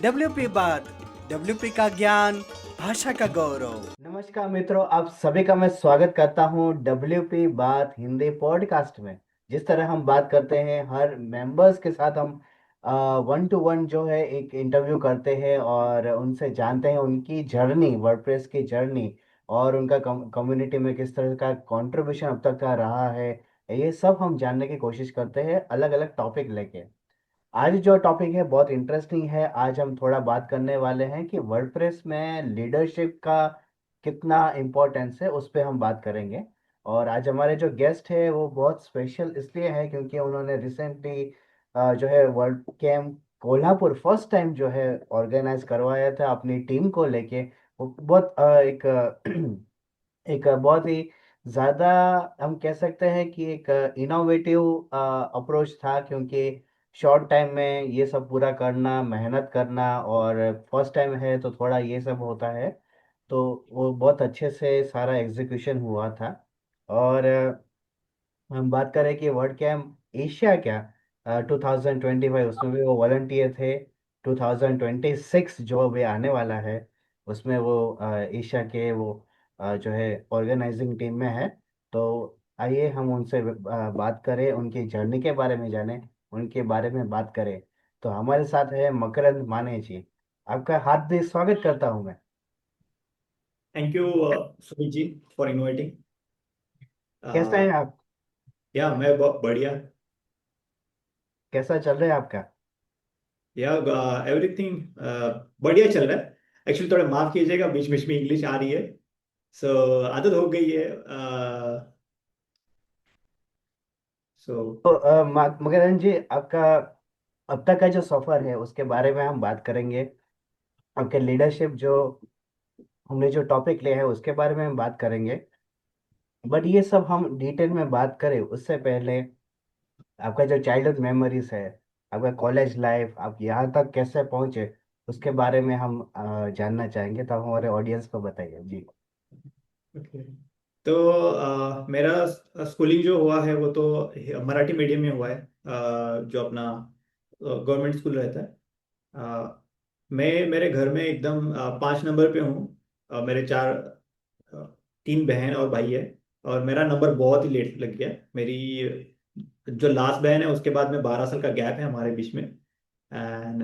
WP बात, WP का ज्ञान, भाषा का गौरव। नमस्कार मित्रों, आप सभी का मैं स्वागत करता हूं WP बात हिंदी पॉडकास्ट में। जिस तरह हम बात करते हैं, हर मेंबर्स के साथ हम 1 to 1 जो है एक इंटरव्यू करते हैं और उनसे जानते हैं उनकी जर्नी, वर्डप्रेस की जर्नी, और उनका कम्युनिटी में किस तरह का कंट्रीब्यूशन अब तक का रहा है। ये सब हम जानने की कोशिश करते हैं अलग अलग टॉपिक लेके। आज जो टॉपिक है बहुत इंटरेस्टिंग है। आज हम थोड़ा बात करने वाले हैं कि वर्डप्रेस में लीडरशिप का कितना इम्पोर्टेंस है, उस पे हम बात करेंगे। और आज हमारे जो गेस्ट है वो बहुत स्पेशल इसलिए है क्योंकि उन्होंने रिसेंटली जो है world camp Kolhapur first time जो है ऑर्गेनाइज करवाया था अपनी टीम को लेके। वो बहुत एक बहुत ही ज़्यादा, हम कह सकते हैं कि एक इनोवेटिव अप्रोच था, क्योंकि शॉर्ट टाइम में ये सब पूरा करना, मेहनत करना, और फर्स्ट टाइम है तो थोड़ा ये सब होता है। तो वो बहुत अच्छे से सारा एग्जीक्यूशन हुआ था। और हम बात करें कि वर्ल्ड कैंप एशिया क्या 2025, उसमें भी वो वॉलंटियर थे। 2026 जो अभी आने वाला है उसमें वो एशिया के वो जो है ऑर्गेनाइजिंग टीम में है। तो आइए हम उनसे बात करें, उनकी जर्नी के बारे में जानें, उनके बारे में बात करें। तो हमारे साथ है मकरंद माने जी। आपका हार्दिक स्वागत करता हूं मैं। Thank you Sumit ji for inviting. कैसा है आप? या मैं बहुत बढ़िया। कैसा चल रहा है आपका? या एवरीथिंग बढ़िया चल रहा है। एक्चुअली थोड़ा माफ कीजिएगा, बीच बीच में इंग्लिश आ रही है, सो आदत हो गई है। सो तो मकरंद जी, आपका अब तक का जो सफर है उसके बारे में हम बात करेंगे। आपके लीडरशिप जो हमने जो टॉपिक लिया है उसके बारे में हम बात करेंगे। बट ये सब हम डिटेल में बात करें उससे पहले आपका जो चाइल्डहुड मेमोरीज है, आपका कॉलेज लाइफ, आप यहाँ तक कैसे पहुंचे, उसके बारे में हम जानना चाहेंगे। तो हमारे ऑडियंस को बताइए जी। ओके। तो मेरा स्कूलिंग जो हुआ है वो तो मराठी मीडियम में हुआ है, जो अपना गवर्नमेंट स्कूल रहता है। मैं मेरे घर में एकदम 5 नंबर पे हूँ। मेरे अ, 3 बहन और भाई है, और मेरा नंबर बहुत ही लेट लग गया। मेरी जो लास्ट बहन है उसके बाद में 12 साल का गैप है हमारे बीच में। एंड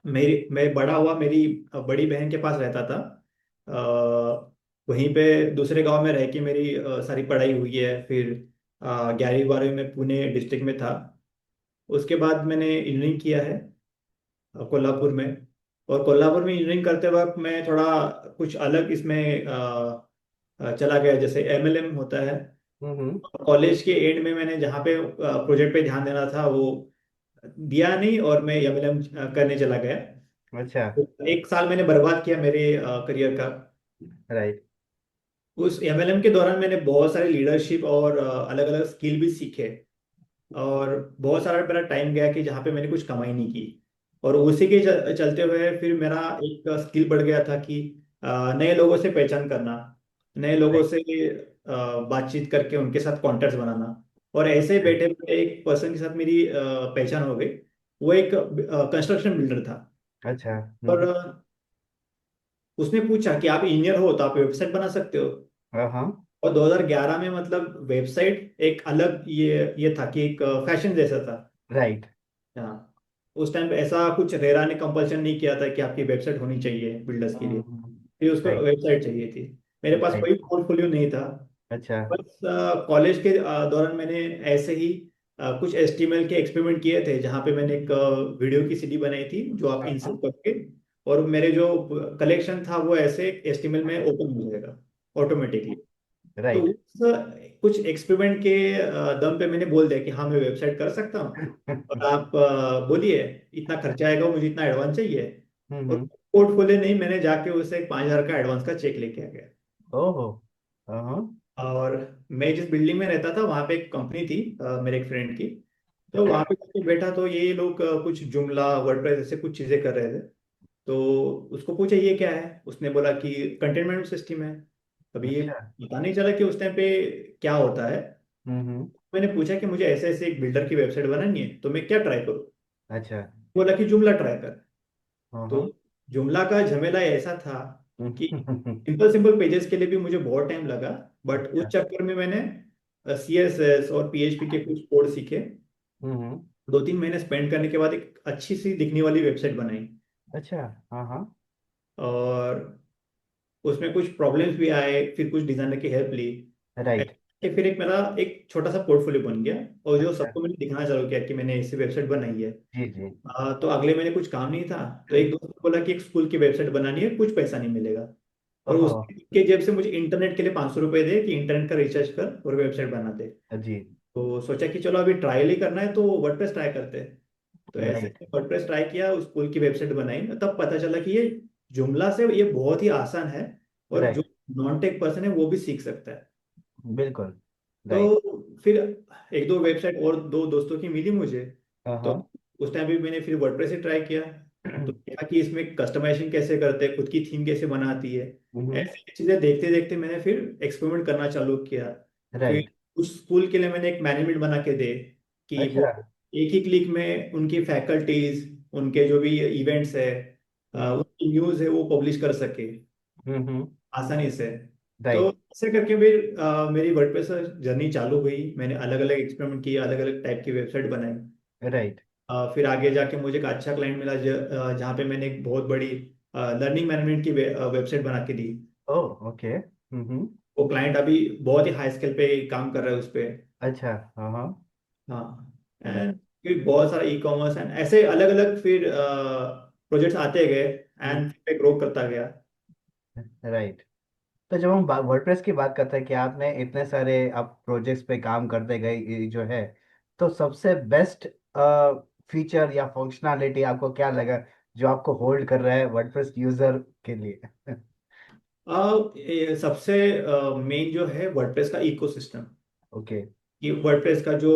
मेरी मैं बड़ा हुआ मेरी बड़ी बहन के पास रहता था। वहीं पे दूसरे गांव में रह के मेरी सारी पढ़ाई हुई है। फिर 11वीं 12वीं में पुणे डिस्ट्रिक्ट में था। उसके बाद मैंने इंजीनियरिंग किया है कोल्हापुर में। और कोल्हापुर में इंजीनियरिंग करते वक्त मैं थोड़ा कुछ अलग इसमें चला गया, जैसे एमएलएम होता है। हम्म। कॉलेज के एंड में मैंने जहाँ पे प्रोजेक्ट पे ध्यान देना था वो दिया नहीं, और मैं एमएलएम करने चला गया। अच्छा। तो 1 साल मैंने बर्बाद किया मेरे करियर का। राइट। उस एमएलएम के दौरान मैंने बहुत सारे लीडरशिप और अलग अलग स्किल भी सीखे। और बहुत सारा मेरा टाइम गया कि जहाँ पे मैंने कुछ कमाई नहीं की। और उसी के चलते हुए फिर मेरा एक स्किल बढ़ गया था कि नए लोगों से पहचान करना, नए लोगों राइट। से बातचीत करके उनके साथ कॉन्टेक्ट बनाना। और ऐसे ही बैठे बैठे एक पर्सन के साथ मेरी पहचान हो गई। वो एक कंस्ट्रक्शन बिल्डर था। अच्छा। और उसने पूछा कि आप इंजीनियर हो तो आप वेबसाइट बना सकते हो। हाँ हाँ। और 2011 में मतलब वेबसाइट एक अलग ये था कि एक फैशन जैसा था। राइट। हाँ। उस टाइम पे ऐसा कुछ रेरा ने कंपल्सन नहीं किया था कि आपकी वेबसाइट होनी चाहिए बिल्डर्स के लिए। फिर उसको राइट। वेबसाइट चाहिए थी। मेरे पास राइट। कोई पोर्टफोलियो नहीं था। अच्छा। बस कॉलेज के दौरान मैंने ऐसे ही कुछ एचटीएमएल के एक्सपेरिमेंट किए थे, जहाँ पे मैंने एक वीडियो की सीडी बनाई थी जो आप हाँ हाँ। इंसर्ट करके, और मेरे जो कलेक्शन था वो ऐसे एचटीएमएल में ओपन हो जाएगा ऑटोमेटिकली। तो राइट। उस कुछ एक्सपेरिमेंट के दम पे मैंने बोल दिया कि हाँ मैं वेबसाइट कर सकता हूँ। और आप बोलिए इतना खर्चा आएगा, मुझे इतना एडवांस चाहिए। और हम्म। पोर्टफोलियो नहीं, मैंने जाके उसे 5,000 का एडवांस का चेक लेके आ गया। ओहो। हाँ हाँ। और मैं जिस बिल्डिंग में रहता था वहाँ पे एक कंपनी थी मेरे एक फ्रेंड की। तो वहाँ पे जाके बैठा तो ये लोग कुछ जुमला वर्डप्रेस ऐसे कुछ चीज़ें कर रहे थे। तो उसको पूछा ये क्या है, उसने बोला कि कंटेंट मैनेजमेंट सिस्टम है। अभी ये अच्छा। पता नहीं चला कि उस टाइम पे क्या होता है। हम्म। मैंने पूछा कि मुझे ऐसे ऐसे एक बिल्डर की वेबसाइट बनानी है तो मैं क्या ट्राई करूँ। अच्छा। बोला कि जुमला ट्राई कर। हाँ तो हाँ। जुमला का झमेला ऐसा था कि हम्म। सिंपल सिंपल पेजेस के लिए भी मुझे बहुत टाइम लगा, बट उस अच्छा। चक्कर में मैंने CSS और PHP के कुछ कोड सीखे। हम्म। 2-3 महीने स्पेंड करने के बाद एक अच्छी सी दिखने वाली वेबसाइट बनाई। अच्छा। हाँ हाँ। और उसमें कुछ प्रॉब्लम्स भी आए, फिर कुछ डिजाइनर की हेल्प ली। राइट। ऐसे फिर एक मेरा एक छोटा सा पोर्टफोलियो बन गया, और जो अच्छा। सबको मैंने दिखाना चालू किया कि मैंने ऐसी वेबसाइट बनाई है। जी जी। तो अगले महीने कुछ काम नहीं था, तो एक दोस्त ने बोला कि एक स्कूल की वेबसाइट बनानी है, कुछ पैसा नहीं मिलेगा, और ओहो। उसके जेब से मुझे इंटरनेट के लिए 500 रुपये दे कि इंटरनेट का रिचार्ज कर और वेबसाइट बना दे। जी। तो सोचा कि चलो अभी ट्रायल ही करना है, तो वर्डप्रेस ट्राई करते हैं। तो ऐसे राइट। वर्डप्रेस ट्राई किया, उस स्कूल की वेबसाइट बनाई, तब पता चला कि ये जुमला से ये बहुत ही आसान है, और जो राइट। नॉन टेक पर्सन है वो भी सीख सकता है। बिल्कुल। राइट। तो फिर एक दो वेबसाइट और दो दोस्तों की मिली मुझे। हाँ तो हाँ। उस टाइम भी मैंने फिर वर्डप्रेस ही ट्राई किया। तो क्या कि इसमें कस्टमाइजेशन कैसे करते हैं, खुद की थीम कैसे बनाती है, हम्म। ऐसी चीजें देखते देखते मैंने फिर एक्सपेरिमेंट करना चालू किया। फिर राइट। उस स्कूल के लिए मैंने एक मैनेजमेंट बना के दे कि वो अच्छा। एक ही क्लिक में उनकी फैकल्टीज, उनके जो भी इवेंट्स है, हम्म उनकी न्यूज़ है, वो पब्लिश कर सके हम्म। आसानी से। तो राइट। ऐसे करके फिर मेरी वर्डप्रेस जर्नी चालू हुई। मैंने अलग अलग एक्सपेरिमेंट किए, अलग अलग टाइप की वेबसाइट बनाई। राइट। फिर आगे जाके मुझे एक अच्छा क्लाइंट मिला, जहाँ पे मैंने एक बहुत बड़ी लर्निंग मैनेजमेंट की वेबसाइट बना के दी। ओ। ओके। वो क्लाइंट अभी बहुत ही हाई स्केल पे काम कर रहा है उस पे। अच्छा। हाँ हाँ। हाँ। राइट। एंड फिर बहुत सारा ई कॉमर्स एंड ऐसे अलग अलग फिर प्रोजेक्ट्स आते गए, एंड फिर ग्रो करता गया। राइट। तो जब हम वर्डप्रेस की बात करते हैं कि आपने इतने सारे आप प्रोजेक्ट्स पे काम करते गए, ये जो है, तो सबसे बेस्ट फीचर या फंक्शनैलिटी आपको क्या लगा जो आपको होल्ड कर रहा है वर्डप्रेस यूजर के लिए? ये सबसे मेन जो है वर्डप्रेस का इकोसिस्टम। ओके। कि वर्डप्रेस का जो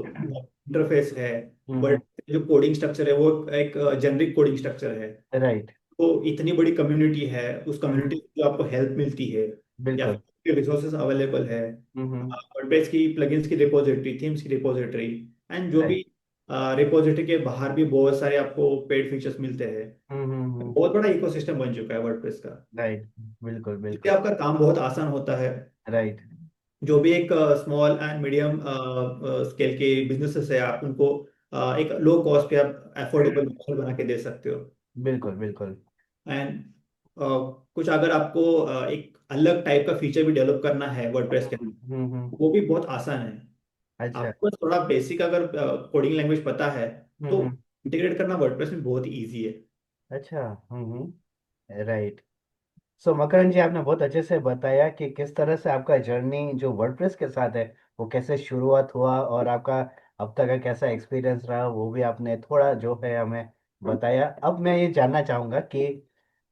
इंटरफेस है, हम्म। वर्ड जो कोडिंग स्ट्रक्चर है, वो एक जेनरिक कोडिंग स्ट्रक्चर है। राइट। तो इतनी बड़ी कम्युनिटी है, उस कम्युनिटी हम्म। से जो आपको हेल्प मिलती है, या बिल्कुल। फिर रिसोर्सेज अवेलेबल है, हम्म। वर्डप्रेस की प्लगइन्स की रिपोजिटरी, थीम्स की रिपोजिटरी, एंड जो भी राइट। रिपोजिटरी के बाहर भी बहुत सारे आपको पेड फीचर्स मिलते हैं। हम्म। बहुत बड़ा इकोसिस्टम बन चुका है वर्डप्रेस का, राइट। बिल्कुल जिससे बिल्कुल। आपका काम बहुत आसान होता है। राइट। जो भी एक स्मॉल एंड मीडियम स्केल के बिजनेसेस है, आप उनको एक लो कॉस्ट पे आप अफोर्डेबल बना के दे सकते हो। बिल्कुल बिल्कुल। एंड कुछ अगर आपको एक अलग टाइप का फीचर भी डेवलप करना है वर्डप्रेस के अंदर, वो भी बहुत आसान है। अच्छा। आपको बस थोड़ा बेसिक अगर कोडिंग लैंग्वेज पता है, तो हम्म। इंटीग्रेट करना वर्डप्रेस में बहुत इजी है। अच्छा। राइट। सो मकरन जी, आपने बहुत अच्छे से बताया कि किस तरह से आपका जर्नी जो वर्डप्रेस के साथ है वो कैसे शुरुआत हुआ, और आपका अब तक का कैसा एक्सपीरियंस रहा, वो भी आपने थोड़ा जो है हमें बताया। अब मैं ये जानना चाहूँगा कि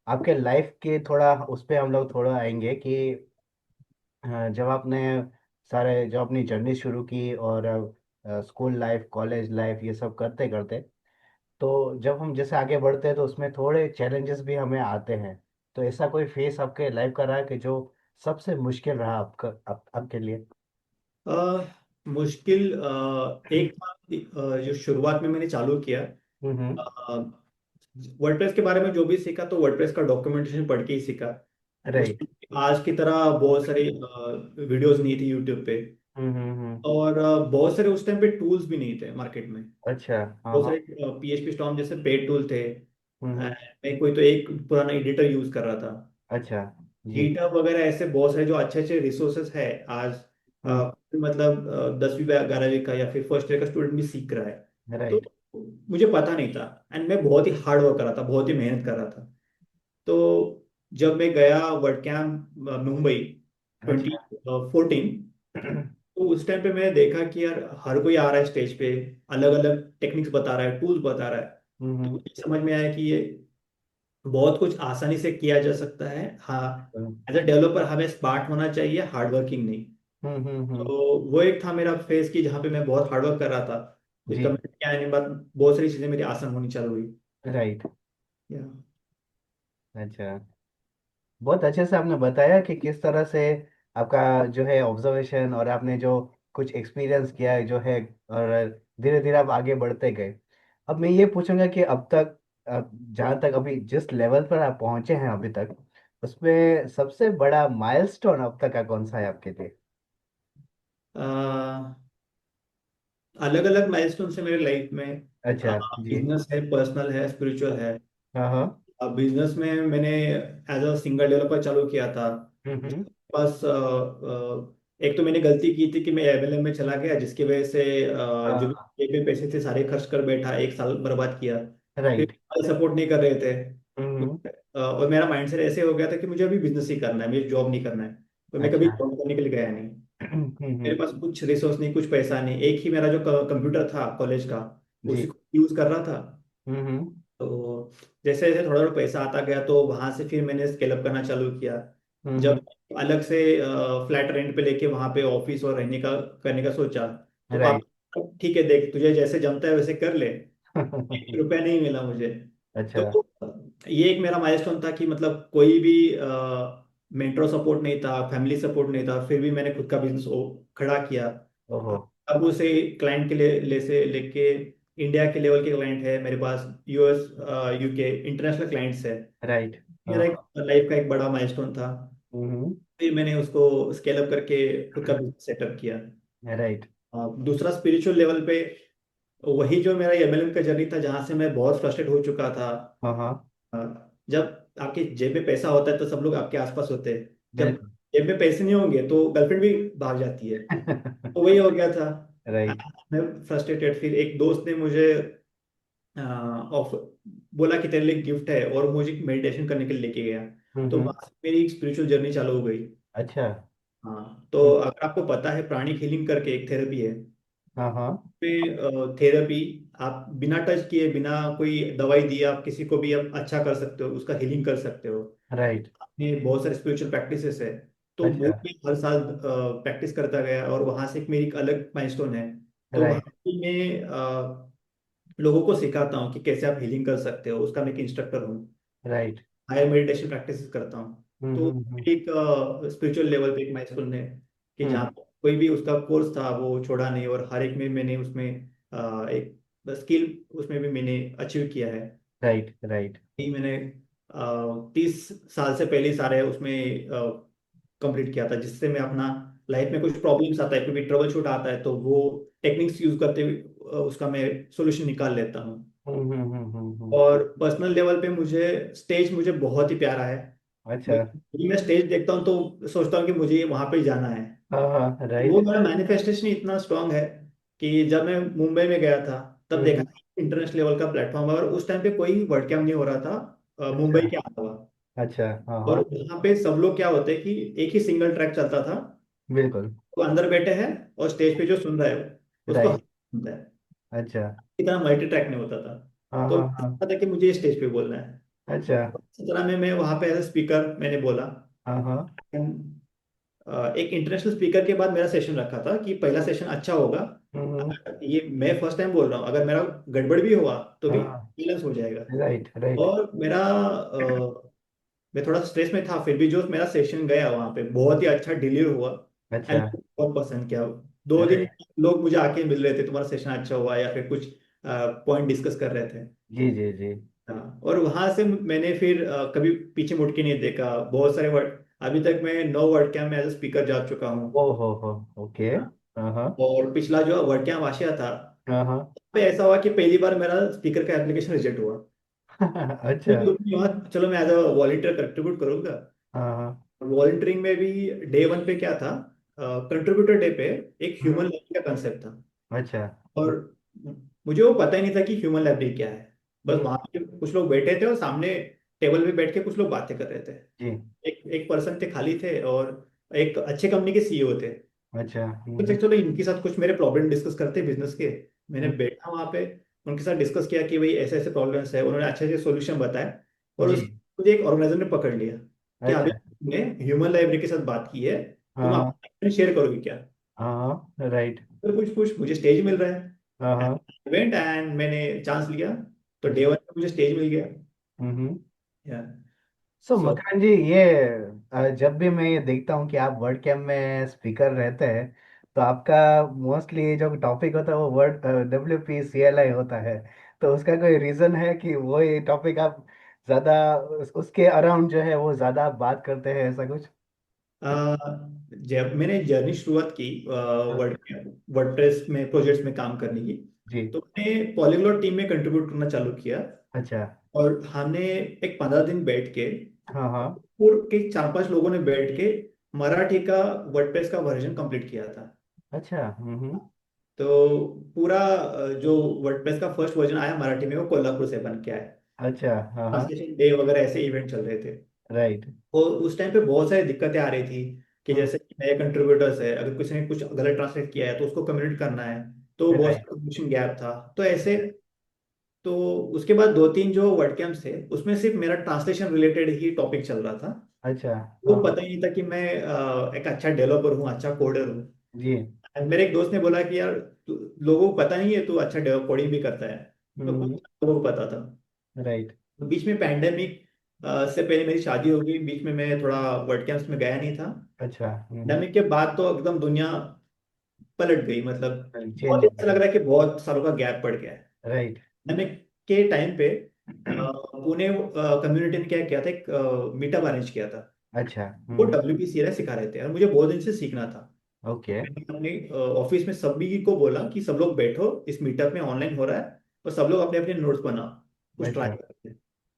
आपके लाइफ के थोड़ा उस पे हम लोग थोड़ा आएंगे कि जब आपने सारे जो अपनी जर्नी शुरू की और स्कूल लाइफ, कॉलेज लाइफ, ये सब करते करते, तो जब हम जैसे आगे बढ़ते हैं तो उसमें थोड़े चैलेंजेस भी हमें आते हैं। तो ऐसा कोई फेस आपके लाइफ का रहा कि जो सबसे मुश्किल रहा आपके लिए? मुश्किल एक था जो शुरुआत में मैंने चालू किया, हम्म। वर्डप्रेस के बारे में जो भी सीखा, तो वर्डप्रेस का डॉक्यूमेंटेशन पढ़ के ही सीखा। राइट। उसमें आज की तरह बहुत सारी वीडियोस नहीं थी यूट्यूब पे, हम्म। और बहुत सारे उस टाइम पे टूल्स भी नहीं थे मार्केट में। अच्छा। हाँ बहुत हाँ। सारे PHP स्टॉर्म जैसे पेड टूल थे। हम्म। मैं कोई तो एक पुराना एडिटर यूज कर रहा था। अच्छा। जी। गिटहब वगैरह ऐसे बहुत सारे जो अच्छे अच्छे रिसोर्सेस है आज, हम्म। मतलब 10वीं 11वीं का या फिर फर्स्ट ईयर का स्टूडेंट भी सीख रहा है। तो राइट। मुझे पता नहीं था, एंड मैं बहुत ही हार्ड वर्क कर रहा था, बहुत ही मेहनत कर रहा था। तो जब मैं गया वर्ड कैंप मुंबई ट्वेंटी अच्छा। फोर्टीन, तो उस टाइम पे मैंने देखा कि यार हर कोई आ रहा है स्टेज पे, अलग अलग टेक्निक्स बता रहा है, टूल्स बता रहा है। तो हम्म। मुझे समझ में आया कि ये बहुत कुछ आसानी से किया जा सकता है। हाँ, एज अ डेवलपर हमें स्मार्ट होना चाहिए, हार्ड वर्किंग नहीं। हम्म। तो वो एक था मेरा फेज की जहाँ पे मैं बहुत हार्ड वर्क कर रहा था। फिर जी। कम्युनिटी आने के बाद बहुत सारी चीजें मेरी आसान होनी चालू हुई। राइट। या अच्छा। बहुत अच्छे से आपने बताया कि किस तरह से आपका जो है ऑब्जर्वेशन, और आपने जो कुछ एक्सपीरियंस किया है जो है, और धीरे धीरे आप आगे बढ़ते गए। अब मैं ये पूछूंगा कि अब तक जहाँ तक अभी जिस लेवल पर आप पहुंचे हैं अभी तक, उसमें सबसे बड़ा माइलस्टोन अब तक का कौन सा है आपके लिए? अलग अलग माइलस्टोन है मेरे लाइफ में। अच्छा जी। बिजनेस है, पर्सनल है, स्पिरिचुअल है। हाँ हाँ। अब बिजनेस में मैंने एज अ सिंगल डेवलपर चालू किया था। हम्म। बस एक तो मैंने गलती की थी कि मैं एमएलएम में चला गया, जिसकी वजह से जो भी हाँ। जेब में पैसे थे सारे खर्च कर बैठा, एक साल बर्बाद किया। फिर राइट। सपोर्ट नहीं कर रहे थे। हम्म। और मेरा माइंडसेट ऐसे हो गया था कि मुझे अभी बिजनेस ही करना है, मुझे जॉब नहीं करना है। तो मैं कभी अच्छा। जॉब करने के लिए गया नहीं। मेरे हम्म। पास कुछ रिसोर्स नहीं, कुछ पैसा नहीं, एक ही मेरा जो कंप्यूटर था कॉलेज का, उसी जी। को यूज कर रहा था। हम्म। तो जैसे जैसे थोड़ा थोड़ा पैसा आता गया तो वहां से फिर मैंने स्केल अप करना चालू किया। हम्म। जब अलग से फ्लैट रेंट पे लेके वहां पे ऑफिस और रहने का करने का सोचा, तो राइट। पापा ठीक है, देख तुझे जैसे जमता है वैसे कर ले। 1 रुपया नहीं मिला मुझे। अच्छा। तो ये एक मेरा माइलस्टोन था कि मतलब कोई भी मेंटर सपोर्ट नहीं था, फैमिली सपोर्ट नहीं था, फिर भी मैंने खुद का बिजनेस खड़ा किया। ओहो। अब उसे क्लाइंट के लिए ले से लेके इंडिया के लेवल के क्लाइंट है मेरे पास, यूएस, यूके, इंटरनेशनल क्लाइंट्स है। राइट। हाँ मेरा एक हाँ। लाइफ का एक बड़ा माइलस्टोन था। हम्म। फिर मैंने उसको स्केल अप करके खुद का बिजनेस सेटअप किया। राइट। दूसरा स्पिरिचुअल लेवल पे वही जो मेरा एमएलएम का जर्नी था, जहाँ से मैं बहुत फ्रस्ट्रेट हो चुका था। हाँ हाँ। जब आपके जेब में पैसा होता है तो सब लोग आपके आसपास होते हैं। जब बिल्कुल। जेब में पैसे नहीं होंगे तो गर्लफ्रेंड भी भाग जाती है। तो वही हो गया था। राइट। मैं फ्रस्ट्रेटेड, फिर एक दोस्त ने मुझे ऑफ बोला कि तेरे लिए गिफ्ट है, और मुझे मेडिटेशन करने के लिए लेके गया। तो हम्म। वहां से मेरी स्पिरिचुअल जर्नी चालू हो गई। अच्छा। हाँ, तो हम्म। अगर आपको पता है, प्राणिक हीलिंग करके एक थेरेपी है। हाँ हाँ। पे थेरेपी आप बिना टच किए, बिना कोई दवाई दिए, आप किसी को भी आप अच्छा कर सकते हो, उसका हीलिंग कर सकते हो। राइट। में बहुत सारे स्पिरिचुअल प्रैक्टिसेस है। तो वो अच्छा। मैं हर साल प्रैक्टिस करता गया, और वहां से एक मेरी एक अलग माइलस्टोन है। तो वहां राइट। पे मैं लोगों को सिखाता हूँ कि कैसे आप हीलिंग कर सकते हो, उसका मैं एक इंस्ट्रक्टर हूँ। राइट। हायर मेडिटेशन प्रैक्टिस करता हूँ। तो एक स्पिरिचुअल लेवल पे एक माइलस्टोन है कि जहाँ हम्म। पे कोई भी उसका कोर्स था वो छोड़ा नहीं, और हर एक में मैंने उसमें एक स्किल उसमें भी मैंने अचीव किया है। राइट। राइट। ही मैंने 30 साल से पहले सारे उसमें कंप्लीट किया था, जिससे मैं अपना लाइफ में कुछ प्रॉब्लम्स आता है, कोई ट्रबल शूट आता है, तो वो टेक्निक्स यूज करते हुए उसका मैं सोल्यूशन निकाल लेता हूँ। हम्म। और पर्सनल लेवल पे मुझे बहुत ही प्यारा है। अच्छा। मैं स्टेज देखता हूँ तो सोचता हूँ कि मुझे वहां पे जाना है। हाँ हाँ। वो राइट। मेरा मैनिफेस्टेशन इतना स्ट्रांग है कि जब मैं मुंबई में गया था, तब देखा हम्म। इंटरनेशनल लेवल का प्लेटफॉर्म है, और उस टाइम पे कोई वर्ड कैम्प नहीं हो रहा था मुंबई अच्छा। के अलावा। अच्छा। हाँ और हाँ। वहाँ पे सब लोग क्या होते हैं कि एक ही सिंगल ट्रैक चलता था। बिल्कुल। वो अंदर बैठे हैं, और स्टेज पे जो सुन रहा है उसको राइट। सुनता है। अच्छा। इतना मल्टी ट्रैक नहीं होता था। हाँ तो हाँ मुझे हाँ। पता था कि मुझे स्टेज पे बोलना है। अच्छा। इस तरह में मैं वहाँ पे एज स्पीकर मैंने बोला। हाँ हाँ। एक इंटरनेशनल स्पीकर के बाद मेरा सेशन रखा था कि पहला सेशन अच्छा होगा। हम्म। अगर ये मैं फर्स्ट टाइम बोल रहा हूँ, अगर मेरा गड़बड़ भी हुआ तो भी हाँ। बैलेंस हो जाएगा। राइट। राइट। और मैं थोड़ा स्ट्रेस में था, फिर भी जो मेरा सेशन गया वहाँ पे बहुत ही अच्छा डिलीवर हुआ। अच्छा। एंड बहुत पसंद किया। 2 दिन राइट। लोग मुझे आके मिल रहे थे, तुम्हारा सेशन अच्छा हुआ, या फिर कुछ पॉइंट डिस्कस कर रहे थे। जी जी जी। हाँ, और वहां से मैंने फिर कभी पीछे मुड़ के नहीं देखा। बहुत सारे वर्ड, अभी तक मैं 9 वर्ड कैम्प में एज स्पीकर जा चुका हूँ। ओ हो। ओके। हाँ, हाँ हाँ। और पिछला जो वर्ड कैम्प आशिया था, हाँ हाँ। पे ऐसा हुआ कि पहली बार मेरा स्पीकर का एप्लीकेशन रिजेक्ट हुआ। अच्छा। क्योंकि उसमें वहाँ चलो मैं एज अ वॉलंटियर कंट्रीब्यूट करूंगा। हाँ हाँ। वॉलंटियरिंग में भी डे 1 पे क्या था, कंट्रीब्यूटर डे पे एक ह्यूमन हम्म। लाइब्रेरी का कंसेप्ट था। अच्छा। और मुझे वो पता ही नहीं था कि ह्यूमन लाइब्रेरी क्या है। बस हम्म। वहां पे कुछ लोग बैठे थे, और सामने टेबल पे बैठ के कुछ लोग बातें कर रहे थे। जी। एक एक पर्सन थे खाली थे, और एक अच्छे कंपनी के सीईओ थे। अच्छा। सोचा चलो इनके साथ कुछ मेरे प्रॉब्लम डिस्कस करते बिजनेस के। मैंने हम्म। बैठा वहां पे, उनके साथ डिस्कस किया कि भाई ऐसे ऐसे प्रॉब्लम्स है, उन्होंने अच्छे अच्छे सोल्यूशन बताए। और जी। उस मुझे एक ऑर्गेनाइजर ने पकड़ लिया कि अभी अच्छा। तुमने ह्यूमन लाइब्रेरी के साथ बात की है, हाँ तुम हाँ। अपना शेयर करोगे क्या? हाँ हाँ। राइट। तो कुछ कुछ मुझे स्टेज मिल रहा हाँ है, हाँ। इवेंट, एंड मैंने चांस लिया। तो डे जी। 1 पे मुझे स्टेज मिल गया। हम्म। या सो सो मकान जी, ये जब भी मैं ये देखता हूँ कि आप वर्ड कैम्प में स्पीकर रहते हैं, तो आपका मोस्टली जो टॉपिक होता है वो वर्ड WPCLI होता है। तो उसका कोई रीजन है कि वो ये टॉपिक आप ज्यादा उसके अराउंड जो है वो ज्यादा आप बात करते हैं, ऐसा कुछ? अ, जब मैंने जर्नी शुरुआत की हाँ, वर्ड वर्डप्रेस में प्रोजेक्ट्स में काम करने की, जी। तो मैंने पॉलीग्लॉट टीम में कंट्रीब्यूट करना चालू किया। अच्छा। और हमने एक 15 दिन बैठ के, हाँ हाँ। पूरे के 4-5 लोगों ने बैठ के मराठी का वर्डप्रेस का वर्जन कंप्लीट किया था। अच्छा। हम्म। तो पूरा जो वर्डप्रेस का फर्स्ट वर्जन आया मराठी में, वो कोल्हापुर से बन के आया। अच्छा। हाँ हाँ। ट्रांसलेशन डे वगैरह ऐसे इवेंट चल रहे थे। राइट। और उस टाइम पे बहुत सारी दिक्कतें आ रही थी कि हम्म। जैसे कि नए कंट्रीब्यूटर्स है, अगर किसी ने कुछ गलत ट्रांसलेट किया है तो उसको कम्युनिकेट करना है, तो बहुत राइट। सारा कम्युनिकेशन गैप था। तो ऐसे, तो उसके बाद 2-3 जो वर्ड कैंप्स थे, उसमें सिर्फ मेरा ट्रांसलेशन रिलेटेड ही टॉपिक चल रहा था। अच्छा। वो हाँ हाँ। पता ही नहीं था कि मैं एक अच्छा डेवलपर हूँ, अच्छा कोडर हूँ। जी। मेरे एक दोस्त ने बोला कि यार लोगों को पता नहीं है तू अच्छा कोडिंग भी करता है। तो कुछ हम्म। लोगों को पता था। राइट। तो बीच में पैंडेमिक से पहले मेरी शादी हो गई, बीच में मैं थोड़ा वर्ड कैंप्स में गया नहीं था। अच्छा। पैंडेमिक के बाद तो एकदम दुनिया पलट गई, मतलब चेंज बहुत हो ऐसा लग गया। रहा है कि बहुत सालों का गैप पड़ गया है। राइट। पैंडेमिक के टाइम पे पुणे कम्युनिटी ने क्या किया था, एक मीटअप अरेंज किया था। अच्छा। वो WPCLI सिखा रहे थे और मुझे बहुत दिन से सीखना था। ओके। मैंने अपने ऑफिस में सभी को बोला कि सब लोग बैठो, इस मीटअप में ऑनलाइन हो रहा है, और सब लोग अपने अपने नोट्स बनाओ, कुछ ट्राई अच्छा। करते हैं।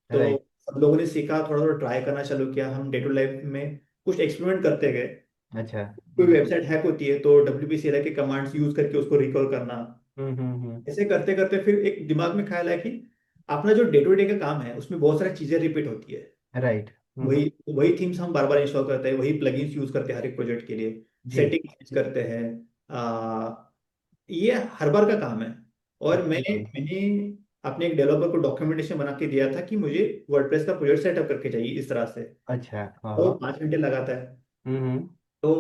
तो राइट। सब लोगों ने सीखा, थोड़ा थोड़ा ट्राई करना चालू किया। हम डे टू लाइफ में कुछ एक्सपेरिमेंट करते गए। अच्छा। कोई वेबसाइट हैक होती है तो WPCLI के कमांड्स यूज करके उसको रिकॉल करना। हम्म। ऐसे करते करते फिर एक दिमाग में ख्याल आया कि अपना जो डे टू डे का काम है उसमें बहुत सारी चीजें रिपीट होती है। राइट। वही वही थीम्स हम बार बार इंस्टॉल करते हैं, वही प्लगइन्स यूज करते हैं हर एक प्रोजेक्ट के लिए, जी। सेटिंग करते हैं। ये हर बार का काम है। और मैंने जी। मैंने अपने एक डेवलपर को डॉक्यूमेंटेशन बना के दिया था कि मुझे वर्डप्रेस का प्रोजेक्ट सेटअप करके चाहिए इस तरह से। अच्छा। हाँ तो हाँ। 5 घंटे लगाता है। हम्म। तो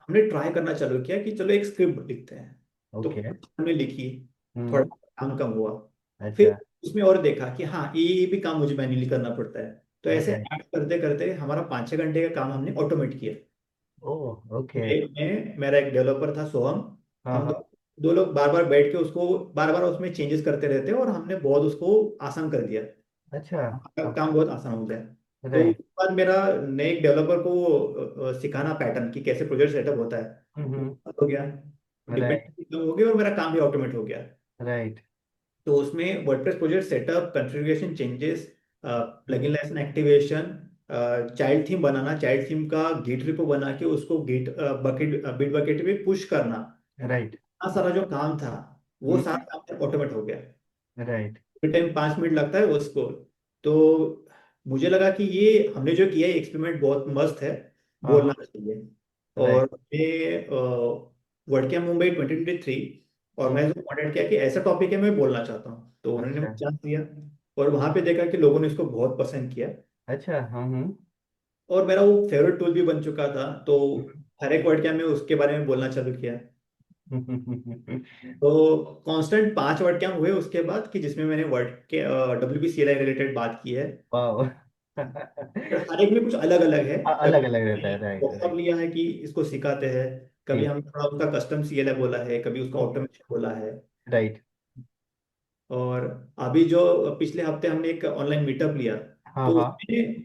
हमने ट्राई करना चालू किया कि चलो एक स्क्रिप्ट लिखते हैं। तो ओके। हमने लिखी, थोड़ा हम्म। काम कम हुआ। फिर अच्छा। उसमें और देखा कि हाँ ये भी काम मुझे मैन्युअली करना पड़ता है। तो ऐसे राइट। ऐड करते करते हमारा 5-6 घंटे का काम हमने ऑटोमेट किया। ओह, ओके। मेरा एक डेवलपर था सोहम। हाँ हम हाँ। दो लोग बार बार बैठ के उसको बार बार उसमें चेंजेस करते रहते और हमने बहुत उसको आसान कर दिया। अच्छा। हमारा काम ओके। बहुत आसान हो गया। तो राइट। उसके बाद मेरा नए एक डेवलपर को सिखाना पैटर्न कि कैसे प्रोजेक्ट सेटअप होता है, वो हम्म। हो गया। राइट। डिपेंडेंसी कम हो गई और मेरा काम भी ऑटोमेट हो गया। राइट। तो उसमें WordPress project setup, configuration changes, plugin licence activation, child theme बनाना, चाइल्ड थीम का गिट रिपो बना के उसको गिट बकेट बिट बकेट में पुश करना, राइट। इतना सारा जो काम था वो हम्म। सारा काम ऑटोमेट हो गया। राइट। टाइम 5 मिनट लगता है उसको। तो मुझे लगा कि ये हमने जो किया है एक्सपेरिमेंट बहुत मस्त है, हाँ बोलना हाँ। चाहिए। राइट। और ये वर्ड कैम्प मुंबई 2023 हम्म। ऑर्गेनाइजर कॉन्टेक्ट किया कि ऐसा टॉपिक है मैं बोलना चाहता हूँ, तो उन्होंने अच्छा। मुझे चांस दिया। और वहां पे देखा कि लोगों ने इसको बहुत पसंद किया। अच्छा। और मेरा वो फेवरेट टूल भी बन चुका था, तो हर एक वर्ड कैम्प में उसके बारे में बोलना चालू किया। तो कांस्टेंट 5 वर्ड कैम्प हुए उसके बाद कि जिसमें मैंने वर्ड के WPCLI रिलेटेड बात की है। वाह। और हर एक में कुछ अलग अलग है। अलग कभी अलग रहता है, राइट वर्कशॉप राइट। लिया है कि इसको सिखाते हैं, कभी जी। हम थोड़ा उसका कस्टम CLI बोला है, कभी उसका ऑटोमेशन बोला है। राइट। और अभी जो पिछले हफ्ते हमने एक ऑनलाइन मीटअप लिया, हाँ तो हाँ। उसमें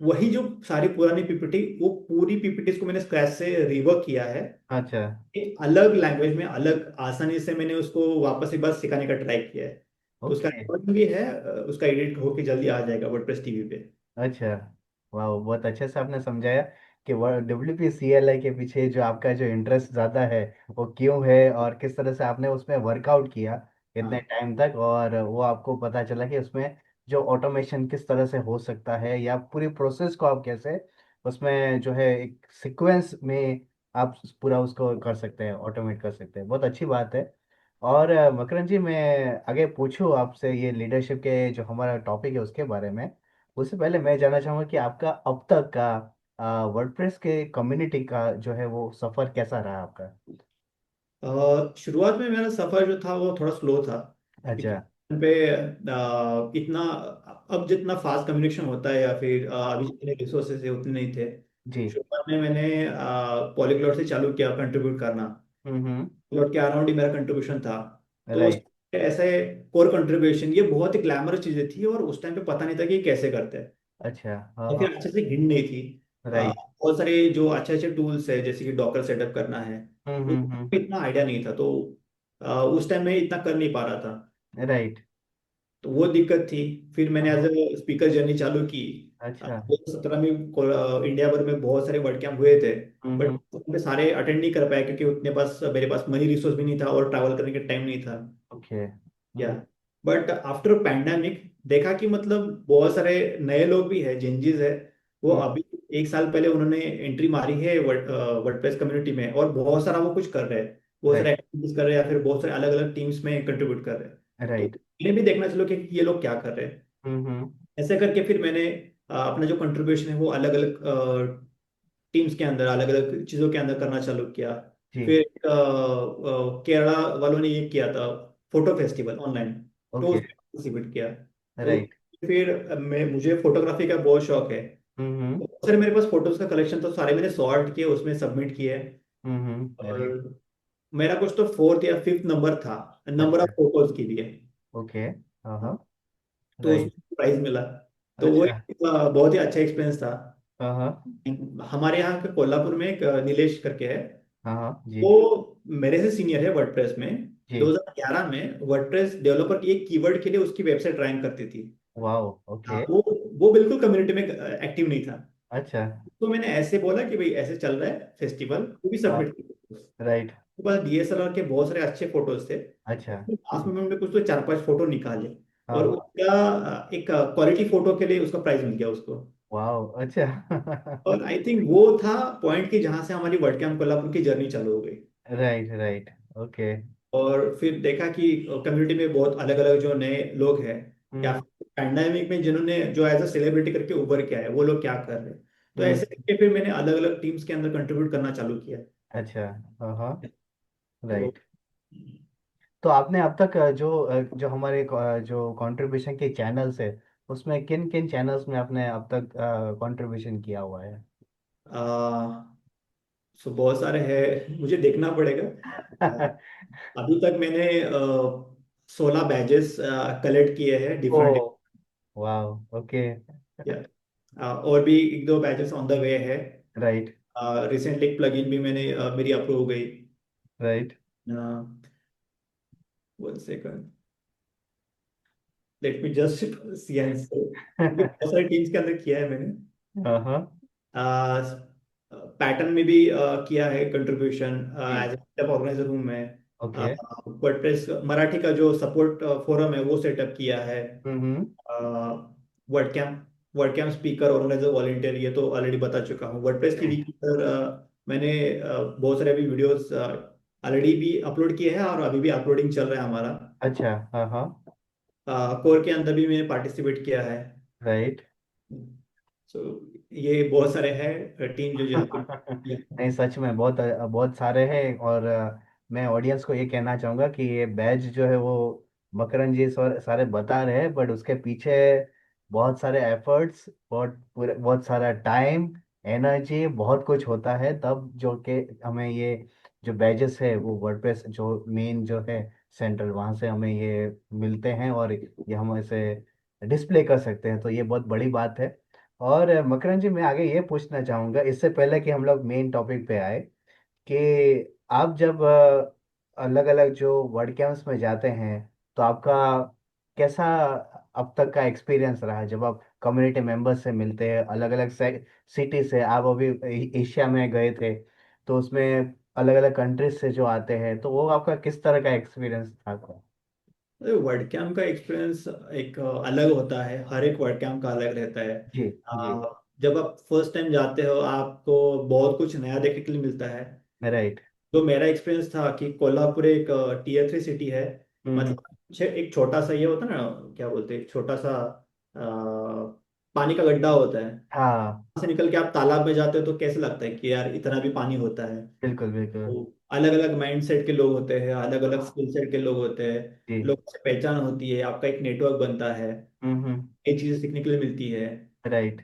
वही जो सारी पुरानी PPT, वो पूरी PPT को मैंने स्क्रैच से रिवर्क किया है। अच्छा। एक अलग लैंग्वेज में, अलग आसानी से मैंने उसको वापस एक बार सिखाने का ट्राई किया है। तो उसका ओके। रिकॉर्डिंग भी है, उसका एडिट होके जल्दी आ जाएगा वर्डप्रेस टीवी पे। अच्छा। वाह, बहुत अच्छे से आपने समझाया कि WPCLI के पीछे जो आपका जो इंटरेस्ट ज़्यादा है वो क्यों है, और किस तरह से आपने उसमें वर्कआउट किया इतने हाँ टाइम तक, और वो आपको पता चला कि उसमें जो ऑटोमेशन किस तरह से हो सकता है, या पूरी प्रोसेस को आप कैसे उसमें जो है एक सीक्वेंस में आप पूरा उसको कर सकते हैं, ऑटोमेट कर सकते हैं। बहुत अच्छी बात है। और मकरन जी, मैं आगे पूछूं आपसे ये लीडरशिप के जो हमारा टॉपिक है उसके बारे में, उससे पहले मैं जानना चाहूंगा कि आपका अब तक का वर्डप्रेस के कम्युनिटी का जो है वो सफर कैसा रहा आपका? शुरुआत में मेरा सफर जो था वो थोड़ा स्लो था, अच्छा। क्योंकि उन पे इतना अब जितना फास्ट कम्युनिकेशन होता है या फिर अभी जितने रिसोर्सेज है उतने नहीं थे। जी। शुरुआत में मैंने पॉलीग्लॉट से चालू किया कंट्रीब्यूट करना। हम्म। पॉलीग्लॉट के अराउंड ही मेरा कंट्रीब्यूशन था। तो राइट। ऐसे कोर कंट्रीब्यूशन, ये बहुत ही ग्लैमरस चीजें थी और उस टाइम पे पता नहीं था कि ये कैसे करते हैं। अच्छा। हाँ और हाँ। फिर अच्छे से हिंट नहीं थी। राइट। बहुत सारे जो अच्छे अच्छे टूल्स है जैसे कि डॉकर सेटअप करना है, हम्म। उसका इतना आइडिया नहीं था, तो उस टाइम में इतना कर नहीं पा रहा था। राइट। तो वो दिक्कत थी। फिर मैंने एज हाँ। ए स्पीकर जर्नी चालू की। अच्छा। 2017 में इंडिया भर में बहुत सारे वर्ड कैंप हुए थे, बट हम्म। उनमें सारे अटेंड नहीं कर पाया क्योंकि उतने पास मेरे पास मनी रिसोर्स भी नहीं था और ट्रैवल करने का टाइम नहीं था। ओके। या बट आफ्टर पैंडेमिक देखा कि मतलब बहुत सारे नए लोग भी है, जेंजीज है, वो हम्म। अभी 1 साल पहले उन्होंने एंट्री मारी है वर्डप्रेस कम्युनिटी में, और बहुत सारा वो कुछ कर रहे हैं, बहुत सारे राइट। एक्टिविटीज कर रहे हैं या फिर बहुत सारे अलग अलग टीम्स में कंट्रीब्यूट कर रहे हैं। तो राइट। इन्हें भी देखना चलो कि ये लोग क्या कर रहे हैं। हम्म। ऐसे करके फिर मैंने अपना जो कंट्रीब्यूशन है वो अलग अलग टीम्स के अंदर, अलग अलग चीज़ों के अंदर करना चालू किया। जी। फिर केरला वालों ने ये किया था, फोटो फेस्टिवल ऑनलाइन, तो ओके। उसमें पार्टिसिपेट किया। तो राइट। फिर मैं मुझे फोटोग्राफी का बहुत शौक है, हम्म। तो सर मेरे पास फोटोज का कलेक्शन तो सारे मैंने सॉर्ट किए, उसमें सबमिट किए। राइट। और मेरा कुछ तो फोर्थ या फिफ्थ नंबर था, नंबर ऑफ अच्छा। फोटोज के लिए। ओके। हाँ हाँ। तो राइट। उसमें प्राइज मिला। तो वो अच्छा। एक बहुत ही अच्छा एक्सपीरियंस था। हाँ हाँ। हमारे यहाँ के कोल्हापुर में एक नीलेश करके है, हाँ हाँ। जी। वो मेरे से सीनियर है वर्डप्रेस में। जी। 2011 में वर्डप्रेस डेवलपर की एक कीवर्ड के लिए उसकी वेबसाइट रैंक करती थी। वाओ। हाँ, ओके। वो बिल्कुल कम्युनिटी में एक्टिव नहीं था। अच्छा। तो मैंने ऐसे बोला कि भाई ऐसे चल रहा है फेस्टिवल, वो भी हाँ। सबमिट किया। राइट। तो बस डीएसएलआर के बहुत सारे अच्छे फोटोज थे, अच्छा। लास्ट में मैंने कुछ तो 4-5 फोटो निकाले, हाँ और हाँ। उसका एक क्वालिटी फोटो के लिए उसका प्राइज मिल गया उसको। वाओ। अच्छा। और आई थिंक वो था पॉइंट की जहां से हमारी वर्ड कैंप कोल्हापुर की जर्नी चालू हो गई। राइट। राइट। ओके। और फिर देखा कि कम्युनिटी में बहुत अलग अलग जो नए लोग हैं, या हम्म। फिर पैंडेमिक में जिन्होंने जो एज अ सेलिब्रिटी करके उभर के आए, वो लोग क्या कर रहे हैं। तो हम्म। ऐसे करके फिर मैंने अलग अलग टीम्स के अंदर कंट्रीब्यूट करना चालू किया। अच्छा। हाँ हाँ। तो राइट। तो आपने अब तक जो हमारे जो कंट्रीब्यूशन के चैनल्स है, उसमें किन किन चैनल्स में आपने अब तक कंट्रीब्यूशन किया हुआ है? आ, सो बहुत सारे हैं, मुझे देखना पड़ेगा। आ, अभी तक मैंने 16 बैजेस कलेक्ट किए हैं ओ। डिफरेंट। वाओ। ओके। और भी एक दो बैचेस ऑन द वे है। राइट। रिसेंटली एक प्लगइन भी मैंने मेरी अप्रूव हो गई। Right. 1 second, let me just see answer, क्योंकि बहुत सारी टीम्स के अंदर किया है मैंने। हाँ हाँ। पैटर्न में भी किया है कंट्रीब्यूशन, जी। एज ए ऑर्गेनाइजर हूँ मैं। ओके। वर्डप्रेस मराठी का जो सपोर्ट फोरम है वो सेटअप किया है। Hmm. WordCamp, WordCamp speaker organiser volunteer, ये तो ऑलरेडी बता चुका हूँ। वर्डप्रेस की वीक पर मैंने बहुत सारे अभी वीडियोस ऑलरेडी भी अपलोड किए हैं और अभी भी अपलोडिंग चल रहा है हमारा। अच्छा। हाँ हाँ। कोर के अंदर भी मैंने पार्टिसिपेट किया है। राइट। सो ये बहुत सारे हैं टीम जो जहाँ पे। नहीं, सच में बहुत बहुत सारे हैं। और मैं ऑडियंस को ये कहना चाहूंगा कि ये बैच जो है वो मकरन जी सारे बता रहे हैं, बट उसके पीछे बहुत सारे एफर्ट्स, बहुत सारा टाइम, एनर्जी, बहुत कुछ होता है तब जो कि हमें ये जो बैचेस है वो वर्डप्रेस जो मेन जो है सेंटर, वहाँ से हमें ये मिलते हैं और ये हम इसे डिस्प्ले कर सकते हैं, तो ये बहुत बड़ी बात है। और मकरन जी, मैं आगे ये पूछना चाहूंगा इससे पहले कि हम लोग मेन टॉपिक पे आए, कि आप जब अलग अलग जो वर्ड कैंप्स में जाते हैं, तो आपका कैसा अब तक का एक्सपीरियंस रहा जब आप कम्युनिटी मेंबर्स से मिलते हैं अलग अलग सिटी से? आप अभी एशिया में गए थे, तो उसमें अलग अलग कंट्रीज से जो आते हैं, तो वो आपका किस तरह का एक्सपीरियंस था आपका? वर्ड कैंप का एक्सपीरियंस एक अलग होता है, हर एक वर्ड कैंप का अलग रहता है। जी। जी। जब आप फर्स्ट टाइम जाते हो आपको बहुत कुछ नया देखने के लिए मिलता है। राइट। तो मेरा एक्सपीरियंस था कि कोल्हापुर एक टीयर 3 सिटी है। हम्म। मतलब एक छोटा सा ये होता है ना, क्या बोलते हैं, एक छोटा सा पानी का गड्ढा होता है। हाँ। वहाँ से निकल के आप तालाब में जाते हो तो कैसे लगता है कि यार इतना भी पानी होता है। बिल्कुल बिल्कुल। तो अलग अलग माइंड सेट के लोग होते हैं, अलग अलग स्किल सेट के लोग होते हैं। जी। लोगों से पहचान होती है, आपका एक नेटवर्क बनता है, हम्म। ये चीजें सीखने के लिए मिलती है। राइट।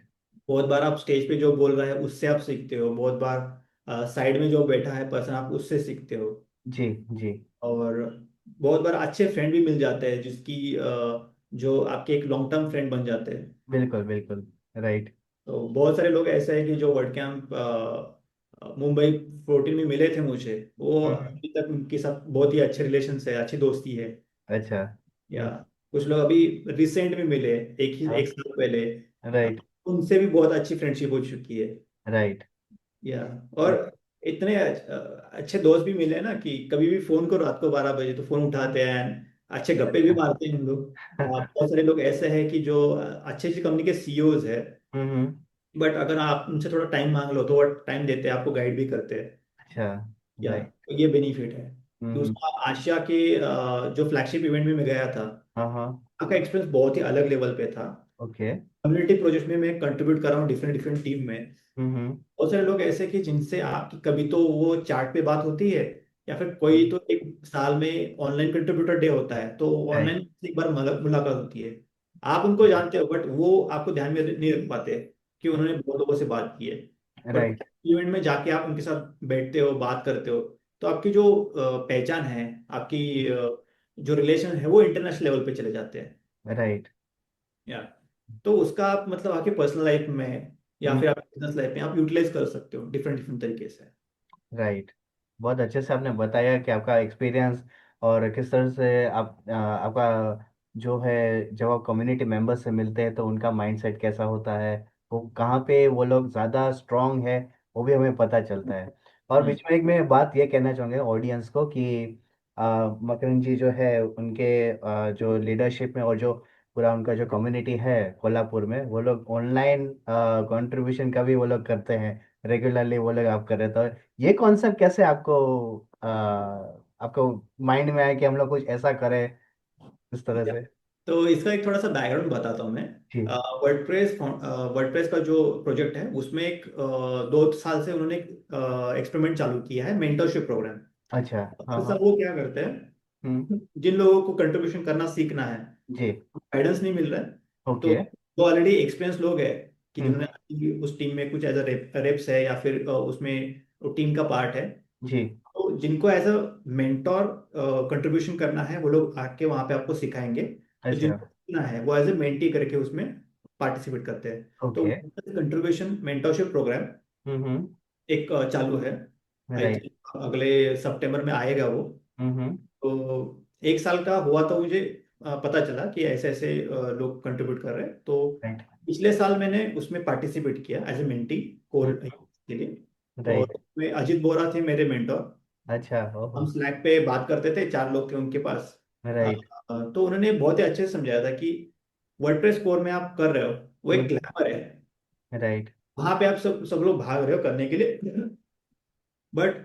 बहुत बार आप स्टेज पे जो बोल रहा है उससे आप सीखते हो, बहुत बार साइड में जो बैठा है पर्सन आप उससे सीखते हो। जी। जी। और बहुत बार अच्छे फ्रेंड भी मिल जाते हैं जिसकी जो आपके एक लॉन्ग टर्म फ्रेंड बन जाते हैं। बिल्कुल बिल्कुल। राइट। तो बहुत सारे लोग ऐसे हैं कि जो वर्ड कैंप मुंबई 14 में मिले थे मुझे, वो हम्म। अभी तक उनके साथ बहुत ही अच्छे रिलेशन है, अच्छी दोस्ती है। अच्छा। या कुछ लोग अभी रिसेंट में मिले, एक हाँ। साल पहले, अ, राइट। उनसे भी बहुत अच्छी फ्रेंडशिप हो चुकी है। राइट। या और इतने अच्छे दोस्त भी मिले ना कि कभी भी फोन करो रात को 12 बजे तो फोन उठाते हैं, अच्छे गप्पे भी मारते हैं हम लोग। बहुत सारे लोग ऐसे हैं कि जो अच्छी अच्छी कंपनी के सीईओज है, हम्म। बट अगर आप उनसे थोड़ा टाइम मांग लो तो वो टाइम देते हैं, आपको गाइड भी करते हैं। अच्छा। या राइट। तो ये बेनिफिट है। हम्म। दूसरा, आशिया के जो फ्लैगशिप इवेंट में मैं गया था, हाँ हाँ। आपका एक्सपीरियंस बहुत ही अलग लेवल पे था। ओके। कम्युनिटी प्रोजेक्ट में मैं कंट्रीब्यूट कर रहा हूँ डिफरेंट डिफरेंट टीम में। हम्म। बहुत सारे लोग ऐसे कि जिनसे आपकी कभी तो वो चैट पे बात होती है, या फिर कोई तो एक साल में ऑनलाइन कंट्रीब्यूटर डे होता है तो राइट। ऑनलाइन एक बार मुलाकात होती है। आप उनको जानते हो बट वो आपको ध्यान में नहीं रख पाते कि उन्होंने बहुत लोगों से बात की है। But right. इवेंट में जाके आप उनके साथ बैठते हो, बात करते हो, तो आपकी जो पहचान है, आपकी जो रिलेशन है वो इंटरनेशनल लेवल पे चले जाते हैं। राइट। या तो उसका आप मतलब आपके पर्सनल लाइफ में या फिर आपके बिजनेस लाइफ में आप यूटिलाइज कर सकते हो डिफरेंट डिफरेंट तरीके से। राइट। बहुत अच्छे से आपने बताया कि आपका एक्सपीरियंस और किस तरह से आप आपका जो है, जब आप कम्युनिटी मेंबर से मिलते हैं तो उनका माइंडसेट कैसा होता है, वो कहाँ पे वो लोग ज़्यादा स्ट्रांग है, वो भी हमें पता चलता है। और हम्म। बीच में एक मैं बात ये कहना चाहूँगा ऑडियंस को कि मकरन जी जो है उनके जो लीडरशिप में और जो पूरा उनका जो कम्युनिटी है कोल्हापुर में, वो लोग ऑनलाइन कंट्रीब्यूशन का भी वो लोग करते हैं रेगुलरली, वो लोग आप कर रहे हैं। तो ये कॉन्सेप्ट कैसे आपको आपको माइंड में आया कि हम लोग कुछ ऐसा करें इस तरह या, से? तो इसका एक थोड़ा सा बैकग्राउंड बताता हूँ मैं। जी। वर्डप्रेस का जो प्रोजेक्ट है उसमें एक 2 साल से उन्होंने एक्सपेरिमेंट चालू किया है, मेंटरशिप प्रोग्राम। अच्छा। हाँ हर हाँ। साल वो क्या करते हैं, हम्म। जिन लोगों को कंट्रीब्यूशन करना सीखना है, जी। गाइडेंस नहीं मिल रहा है, तो ओके। जो ऑलरेडी एक्सपीरियंस लोग हैं कि हम्म। जिन्होंने उस टीम में कुछ एज अ रेप्स है या फिर उसमें टीम का पार्ट है, जी। तो जिनको एज अ मेंटोर कंट्रीब्यूशन करना है वो लोग आके वहाँ पे आपको सिखाएंगे। तो अच्छा। जिनको सीखना है वो एज ए मेंटी करके उसमें पार्टिसिपेट करते हैं। तो ओके। कंट्रीब्यूशन मेंटरशिप प्रोग्राम हम्म। एक चालू है। आई राइट। थिंक अगले सितंबर में आएगा वो। हम्म। तो 1 साल का हुआ तो मुझे पता चला कि ऐसे ऐसे लोग कंट्रीब्यूट कर रहे हैं। तो राइट। पिछले साल मैंने उसमें पार्टिसिपेट किया एज ए मेंटी कोर के लिए। और राइट। उसमें अजित बोरा थे मेरे मेंटोर। अच्छा। ओहो। हम स्लैक पे बात करते थे, 4 लोग थे उनके पास। राइट। तो उन्होंने बहुत ही अच्छे से समझाया था कि वर्डप्रेस कोर में आप कर रहे हो वो एक हम्म। ग्लैमर है, राइट। वहां पे आप सब सब लोग भाग रहे हो करने के लिए, बट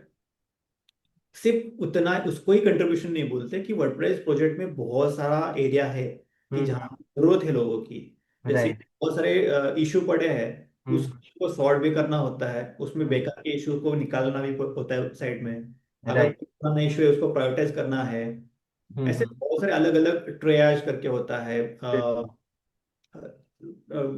सिर्फ उतना उसको ही कंट्रीब्यूशन नहीं बोलते कि वर्डप्रेस प्रोजेक्ट में बहुत सारा एरिया है कि हम्म। जहाँ जरूरत है लोगों की। जैसे राइट। बहुत सारे इशू पड़े हैं, हम्म। उसको सॉल्व भी करना होता है, उसमें हम्म। बेकार के इशू को निकालना भी होता है साइड में। अगर राइट। कोई पुराना इशू है उसको प्रायोरिटाइज करना है। ऐसे हम्म। बहुत सारे अलग अलग ट्रेयाज करके होता है। बिल्कुल।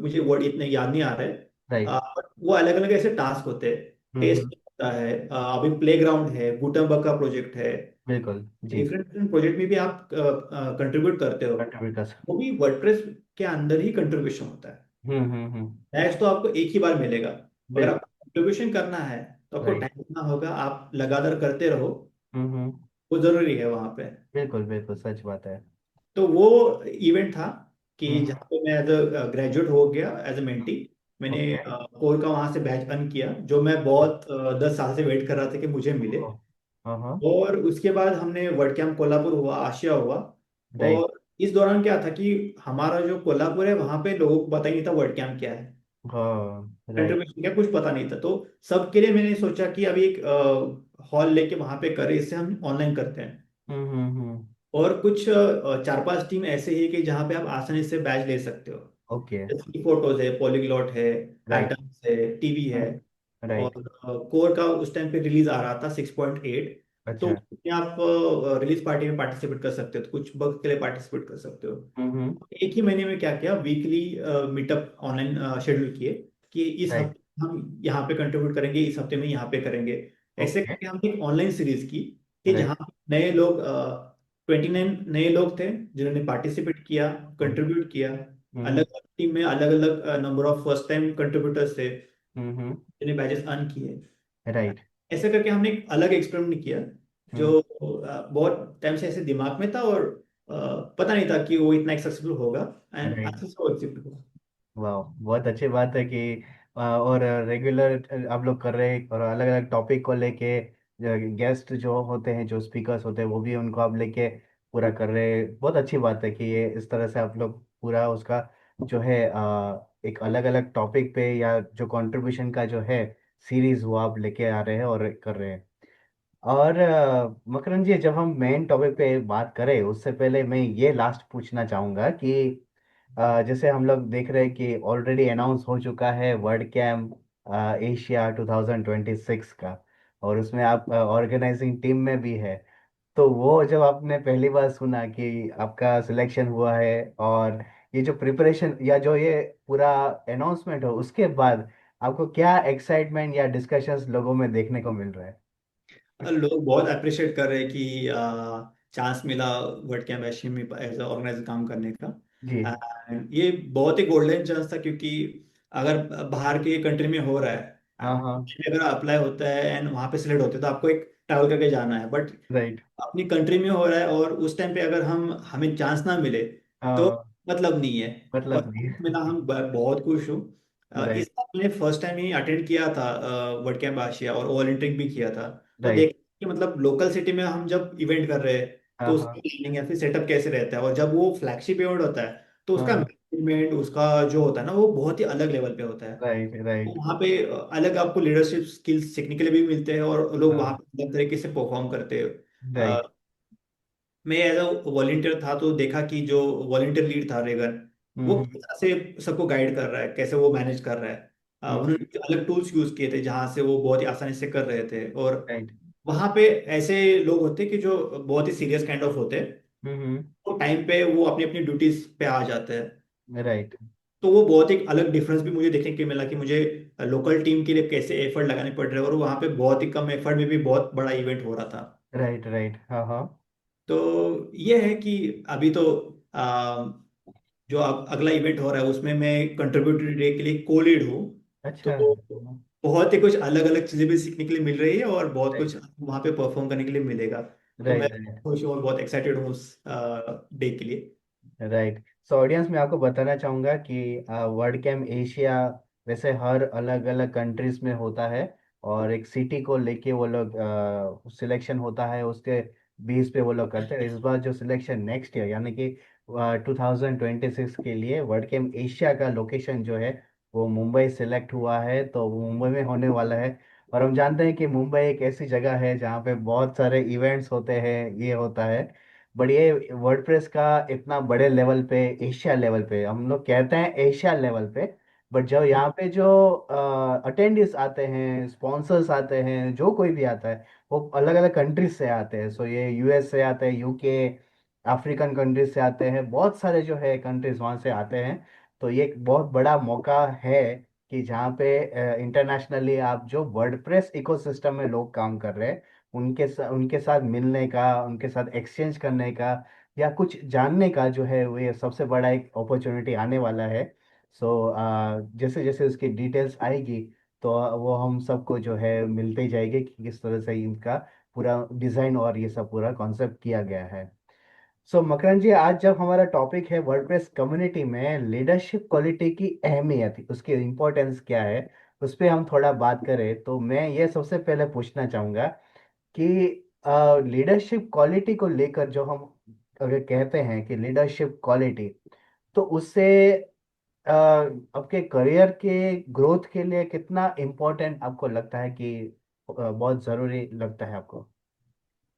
मुझे वर्ड इतने याद नहीं आ रहे। राइट। but वो अलग अलग ऐसे टास्क होते हैं। हम्म। टेस्ट होता है, अभी प्लेग्राउंड है, गुटनबर्ग का प्रोजेक्ट है। बिल्कुल जी। डिफरेंट डिफरेंट प्रोजेक्ट में भी आप कंट्रीब्यूट करते हो, कंट्रीब्यूट कर सकते। वो भी वर्डप्रेस के अंदर ही कंट्रीब्यूशन होता है। हम्म। टैक्स तो आपको एक ही बार मिलेगा, अगर बिल्कुल। आपको कंट्रीब्यूशन करना है तो आपको राइट। टाइम देना होगा, आप लगातार करते रहो, हम्म। वो जरूरी है वहां पे। बिल्कुल बिल्कुल सच बात है। तो वो इवेंट था कि हम्म। जहाँ पे मैं एज अ ग्रेजुएट हो गया एज अ मेंटी। मैंने ओके। कोर का वहां से बैच अर्न किया जो मैं बहुत 10 साल से वेट कर रहा था कि मुझे मिले। हाँ हाँ। और उसके बाद हमने वर्ड कैंप कोल्हापुर हुआ, आशिया हुआ। राइट। और इस दौरान क्या था कि हमारा जो कोल्हापुर है वहां पे लोगों को पता ही नहीं था वर्ड कैंप क्या है, हाँ। राइट। कंट्रीब्यूशन क्या, कुछ पता नहीं था। तो सबके लिए मैंने सोचा कि अभी एक हॉल लेके वहां पे करें, इससे हम ऑनलाइन करते हैं। हम्म। और कुछ 4-5 टीम ऐसे ही है कि जहाँ पे आप आसानी से बैच ले सकते हो। ओके। जैसे फोटोज है, पॉलीग्लॉट है, राइट। टाइटन्स है, टीवी है। और राइट। कोर का उस टाइम पे रिलीज आ रहा था 6.8। तो अच्छा। उसमें आप रिलीज पार्टी में पार्टिसिपेट कर सकते हो, तो कुछ वक्त के लिए पार्टिसिपेट कर सकते हो। हम्म। एक ही महीने में क्या किया, वीकली मीटअप ऑनलाइन शेड्यूल किए कि इस राइट। हफ्ते हम यहाँ पे कंट्रीब्यूट करेंगे, इस हफ्ते में यहाँ पे करेंगे। ऐसे ओके। करके हमने एक ऑनलाइन सीरीज की कि राइट। जहाँ नए लोग 29 नए लोग थे जिन्होंने पार्टिसिपेट किया, हम्म कंट्रीब्यूट किया। अलग हम्म अलग टीम में अलग अलग number of first time contributors थे हम्म। जिन्हें बैजेस अर्न किए। राइट। ऐसे करके हमने एक अलग एक्सपेरिमेंट किया हम्म जो बहुत टाइम से ऐसे दिमाग में था, और पता नहीं था कि वो इतना सक्सेसफुल होगा, एंड राइट। अच्छे से वो एक्सिक्यूट हुआ। वाह, बहुत अच्छी बात है कि और रेगुलर आप लोग कर रहे हैं, और अलग अलग टॉपिक को लेके गेस्ट जो होते हैं, जो स्पीकर्स होते हैं, वो भी उनको आप लेके पूरा कर रहे हैं। बहुत अच्छी बात है कि ये इस तरह से आप लोग पूरा उसका जो है एक अलग अलग टॉपिक पे या जो कंट्रीब्यूशन का जो है सीरीज वो आप लेके आ रहे हैं और कर रहे हैं। और मकरंद जी, जब हम मेन टॉपिक पे बात करें उससे पहले मैं ये लास्ट पूछना चाहूँगा कि जैसे हम लोग देख रहे हैं कि ऑलरेडी अनाउंस हो चुका है वर्ल्ड कैम्प एशिया 2026 का, और उसमें आप ऑर्गेनाइजिंग टीम में भी है। तो वो जब आपने पहली बार सुना कि आपका सिलेक्शन हुआ है, और ये जो प्रिपरेशन या जो ये पूरा अनाउंसमेंट हो उसके बाद आपको क्या एक्साइटमेंट या डिस्कशंस लोगों में देखने को मिल रहा है? लोग बहुत अप्रिशिएट कर रहे हैं कि चांस मिला वर्ल्ड कैंप एशिया में एज ऑर्गेनाइजर काम करने का। जी। ये बहुत ही गोल्डन चांस था, क्योंकि अगर बाहर के कंट्री में हो रहा है, हाँ हाँ। अगर अप्लाई होता है एंड वहाँ पे सिलेक्ट होते हैं तो आपको एक ट्रैवल करके जाना है, बट राइट। अपनी कंट्री में हो रहा है और उस टाइम पे अगर हमें चांस ना मिले तो हाँ, मतलब नहीं है। और मतलब नहीं मिला, है। हम बहुत खुश हूँ। इस राइट। बार मैंने फर्स्ट टाइम ही अटेंड किया था वर्ल्ड कैंप आशिया, और वॉलंटियरिंग भी किया था। तो राइट। देख कि मतलब लोकल सिटी में हम जब इवेंट कर रहे हैं हाँ तो हाँ उसकी प्लानिंग या फिर सेटअप कैसे रहता है, और जब वो फ्लैगशिप इवेंट होता है तो उसका हाँ। मैनेजमेंट, उसका जो होता है ना, वो बहुत ही अलग लेवल पे होता है। Right right. वहाँ पे अलग आपको लीडरशिप स्किल्स सीखने के लिए भी मिलते हैं, और लोग वहाँ हाँ। पे अलग तरीके से परफॉर्म करते हैं। राइट। मैं एज अ वॉलेंटियर था तो देखा कि जो वॉलेंटियर लीड था रेगन, वो हम्म किस तरह से सबको गाइड कर रहा है, कैसे वो मैनेज कर रहा है। हम्म। उन्होंने अलग टूल्स यूज किए थे जहाँ से वो बहुत ही आसानी से कर रहे थे। और राइट। वहाँ पे ऐसे लोग होते कि जो बहुत ही सीरियस काइंड ऑफ होते, हम्म। तो टाइम पे वो अपनी अपनी ड्यूटीज पे आ जाते हैं। राइट तो वो बहुत एक अलग डिफरेंस भी मुझे देखने को मिला कि मुझे लोकल टीम के लिए कैसे एफर्ट लगाने पड़ रहे हैं, और वहाँ पे बहुत ही कम एफर्ट में भी बहुत बड़ा इवेंट हो रहा था। राइट। राइट। हाँ हाँ। तो ये है कि अभी तो जो अब अगला इवेंट हो रहा है उसमें मैं कंट्रीब्यूटरी डे के लिए को लीड हूँ। अच्छा। तो बहुत ही कुछ अलग अलग चीजें भी सीखने के लिए मिल रही है, और बहुत राइट कुछ वहाँ पे परफॉर्म करने के लिए मिलेगा। तो मैं राइट। राइट खुश हूँ और बहुत एक्साइटेड हूँ उस डे के लिए। राइट। सो ऑडियंस में आपको बताना चाहूँगा कि वर्ल्ड कैम एशिया वैसे हर अलग अलग कंट्रीज में होता है, और एक सिटी को लेके वो लोग सिलेक्शन होता है, उसके बेस पे वो लोग करते हैं। इस बार जो सिलेक्शन नेक्स्ट ईयर यानी कि 2026 के लिए वर्ल्ड कैम एशिया का लोकेशन जो है वो मुंबई सिलेक्ट हुआ है, तो वो मुंबई में होने वाला है। और हम जानते हैं कि मुंबई एक ऐसी जगह है जहाँ पे बहुत सारे इवेंट्स होते हैं, ये होता है। बट ये वर्डप्रेस का इतना बड़े लेवल पे, एशिया लेवल पे, हम लोग कहते हैं एशिया लेवल पे, बट जब यहाँ पे जो अटेंडेंस आते हैं, स्पॉन्सर्स आते हैं, जो कोई भी आता है वो अलग अलग कंट्रीज से आते हैं। सो ये यूएस से आते हैं, यूके, अफ्रीकन कंट्रीज से आते हैं, बहुत सारे जो है कंट्रीज वहाँ से आते हैं। तो ये एक बहुत बड़ा मौका है कि जहाँ पे इंटरनेशनली आप जो वर्डप्रेस इकोसिस्टम में लोग काम कर रहे हैं उनके साथ मिलने का, उनके साथ एक्सचेंज करने का, या कुछ जानने का जो है वो ये सबसे बड़ा एक अपॉर्चुनिटी आने वाला है। सो जैसे जैसे उसकी डिटेल्स आएगी तो वो हम सबको जो है मिलते ही जाएंगे कि किस तरह से इनका पूरा डिजाइन और ये सब पूरा कॉन्सेप्ट किया गया है। सो मकरन जी, आज जब हमारा टॉपिक है वर्डप्रेस कम्युनिटी में लीडरशिप क्वालिटी की अहमियत, उसकी इम्पोर्टेंस क्या है, उस पर हम थोड़ा बात करें, तो मैं ये सबसे पहले पूछना चाहूँगा कि लीडरशिप क्वालिटी को लेकर जो हम अगर कहते हैं कि लीडरशिप क्वालिटी, तो उससे आपके करियर के ग्रोथ के लिए कितना इम्पोर्टेंट आपको लगता है कि बहुत ज़रूरी लगता है आपको?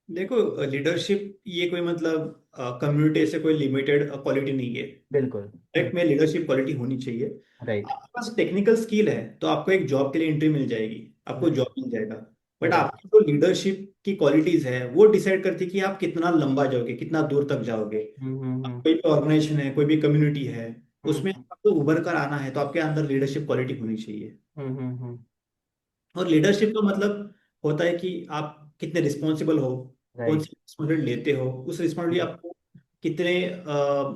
देखो, लीडरशिप ये कोई मतलब कम्युनिटी से कोई लिमिटेड क्वालिटी नहीं है। बिल्कुल। डायरेक्ट में लीडरशिप क्वालिटी होनी चाहिए। राइट आपके पास टेक्निकल स्किल है तो आपको एक जॉब के लिए एंट्री मिल जाएगी, आपको राइट जॉब मिल जाएगा। But right. आपकी जो लीडरशिप की क्वालिटीज है वो डिसाइड करती है कि आप कितना लंबा जाओगे, कितना दूर तक जाओगे। हम्म। कोई भी ऑर्गेनाइजेशन है, कोई भी कम्युनिटी है, उसमें हम्म आपको उभर कर आना है तो आपके अंदर लीडरशिप क्वालिटी होनी चाहिए। हम्म। और लीडरशिप का मतलब होता है कि आप कितने रिस्पॉन्सिबल हो, कौन राइट। सी रिस्पॉन्सिबिलिटी लेते हो, उस रिस्पॉन्सिबिलिटी आपको कितने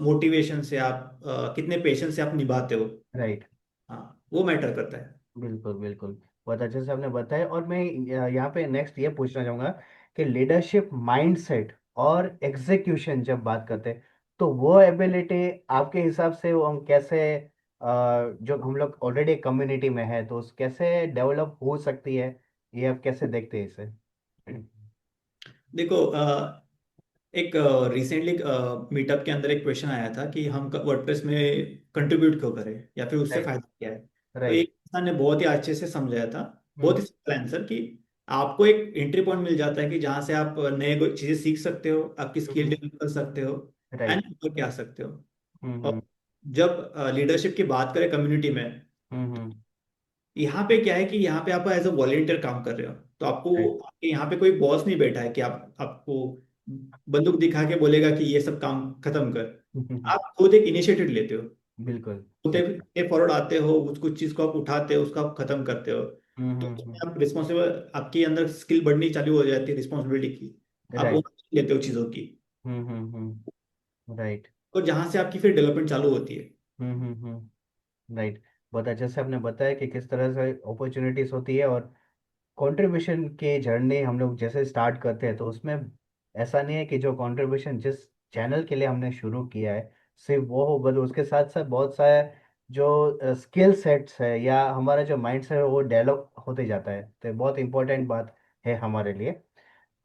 मोटिवेशन से आप कितने पेशेंस से आप निभाते हो। राइट। हाँ, वो मैटर करता है। बिल्कुल बिल्कुल, बहुत अच्छे से आपने बताया। और मैं यहाँ पे नेक्स्ट ये पूछना चाहूंगा कि लीडरशिप माइंडसेट और एग्जीक्यूशन जब बात करते हैं, तो वो एबिलिटी आपके हिसाब से वो हम कैसे, जो हम लोग ऑलरेडी कम्युनिटी में है तो उस कैसे डेवलप हो सकती है, ये आप कैसे देखते हैं इसे? देखो, एक रिसेंटली मीटअप के अंदर एक क्वेश्चन आया था कि हम वर्डप्रेस में कंट्रीब्यूट क्यों करें या फिर उससे राइट। फायदा क्या है। तो एक राइट। इंसान ने बहुत ही अच्छे से समझाया था, बहुत हम्म। ही सिंपल आंसर, कि आपको एक एंट्री पॉइंट मिल जाता है कि जहाँ से आप नए चीज़ें सीख सकते हो, आपकी स्किल डेवलप कर सकते हो एंड राइट। ऊपर के आ सकते हो। हम्म। और जब लीडरशिप की बात करें कम्युनिटी में, हम्म। यहाँ पे क्या है कि यहाँ पे आप एज अ वॉलेंटियर काम कर रहे हो, तो राइट। आपको आपके यहाँ पे कोई बॉस नहीं बैठा है कि आपको बंदूक दिखा के बोलेगा कि ये सब काम खत्म कर। आप खुद एक इनिशिएटिव लेते हो, बिल्कुल। खुद बिल्कुल। एक फॉरवर्ड आते हो, उस कुछ चीज को आप उठाते हो, उसको आप खत्म करते हो। तो हम्म। उसमें आप रिस्पॉन्सिबल, आपके अंदर स्किल बढ़नी चालू हो जाती है रिस्पॉन्सिबिलिटी की, आप राइट। ओनरशिप लेते हो चीजों की, राइट। और जहां से आपकी फिर डेवलपमेंट चालू होती है। राइट। बहुत अच्छे से आपने बताया कि किस तरह से अपॉर्चुनिटीज होती है, और कंट्रीब्यूशन के जर्नी हम लोग जैसे स्टार्ट करते हैं तो उसमें ऐसा नहीं है कि जो कंट्रीब्यूशन जिस चैनल के लिए हमने शुरू किया है सिर्फ वो हो, बल्कि उसके साथ साथ बहुत सारे जो स्किल सेट्स है या हमारा जो माइंड सेट है वो डेवलप होते जाता है, तो ये बहुत इंपॉर्टेंट बात है हमारे लिए।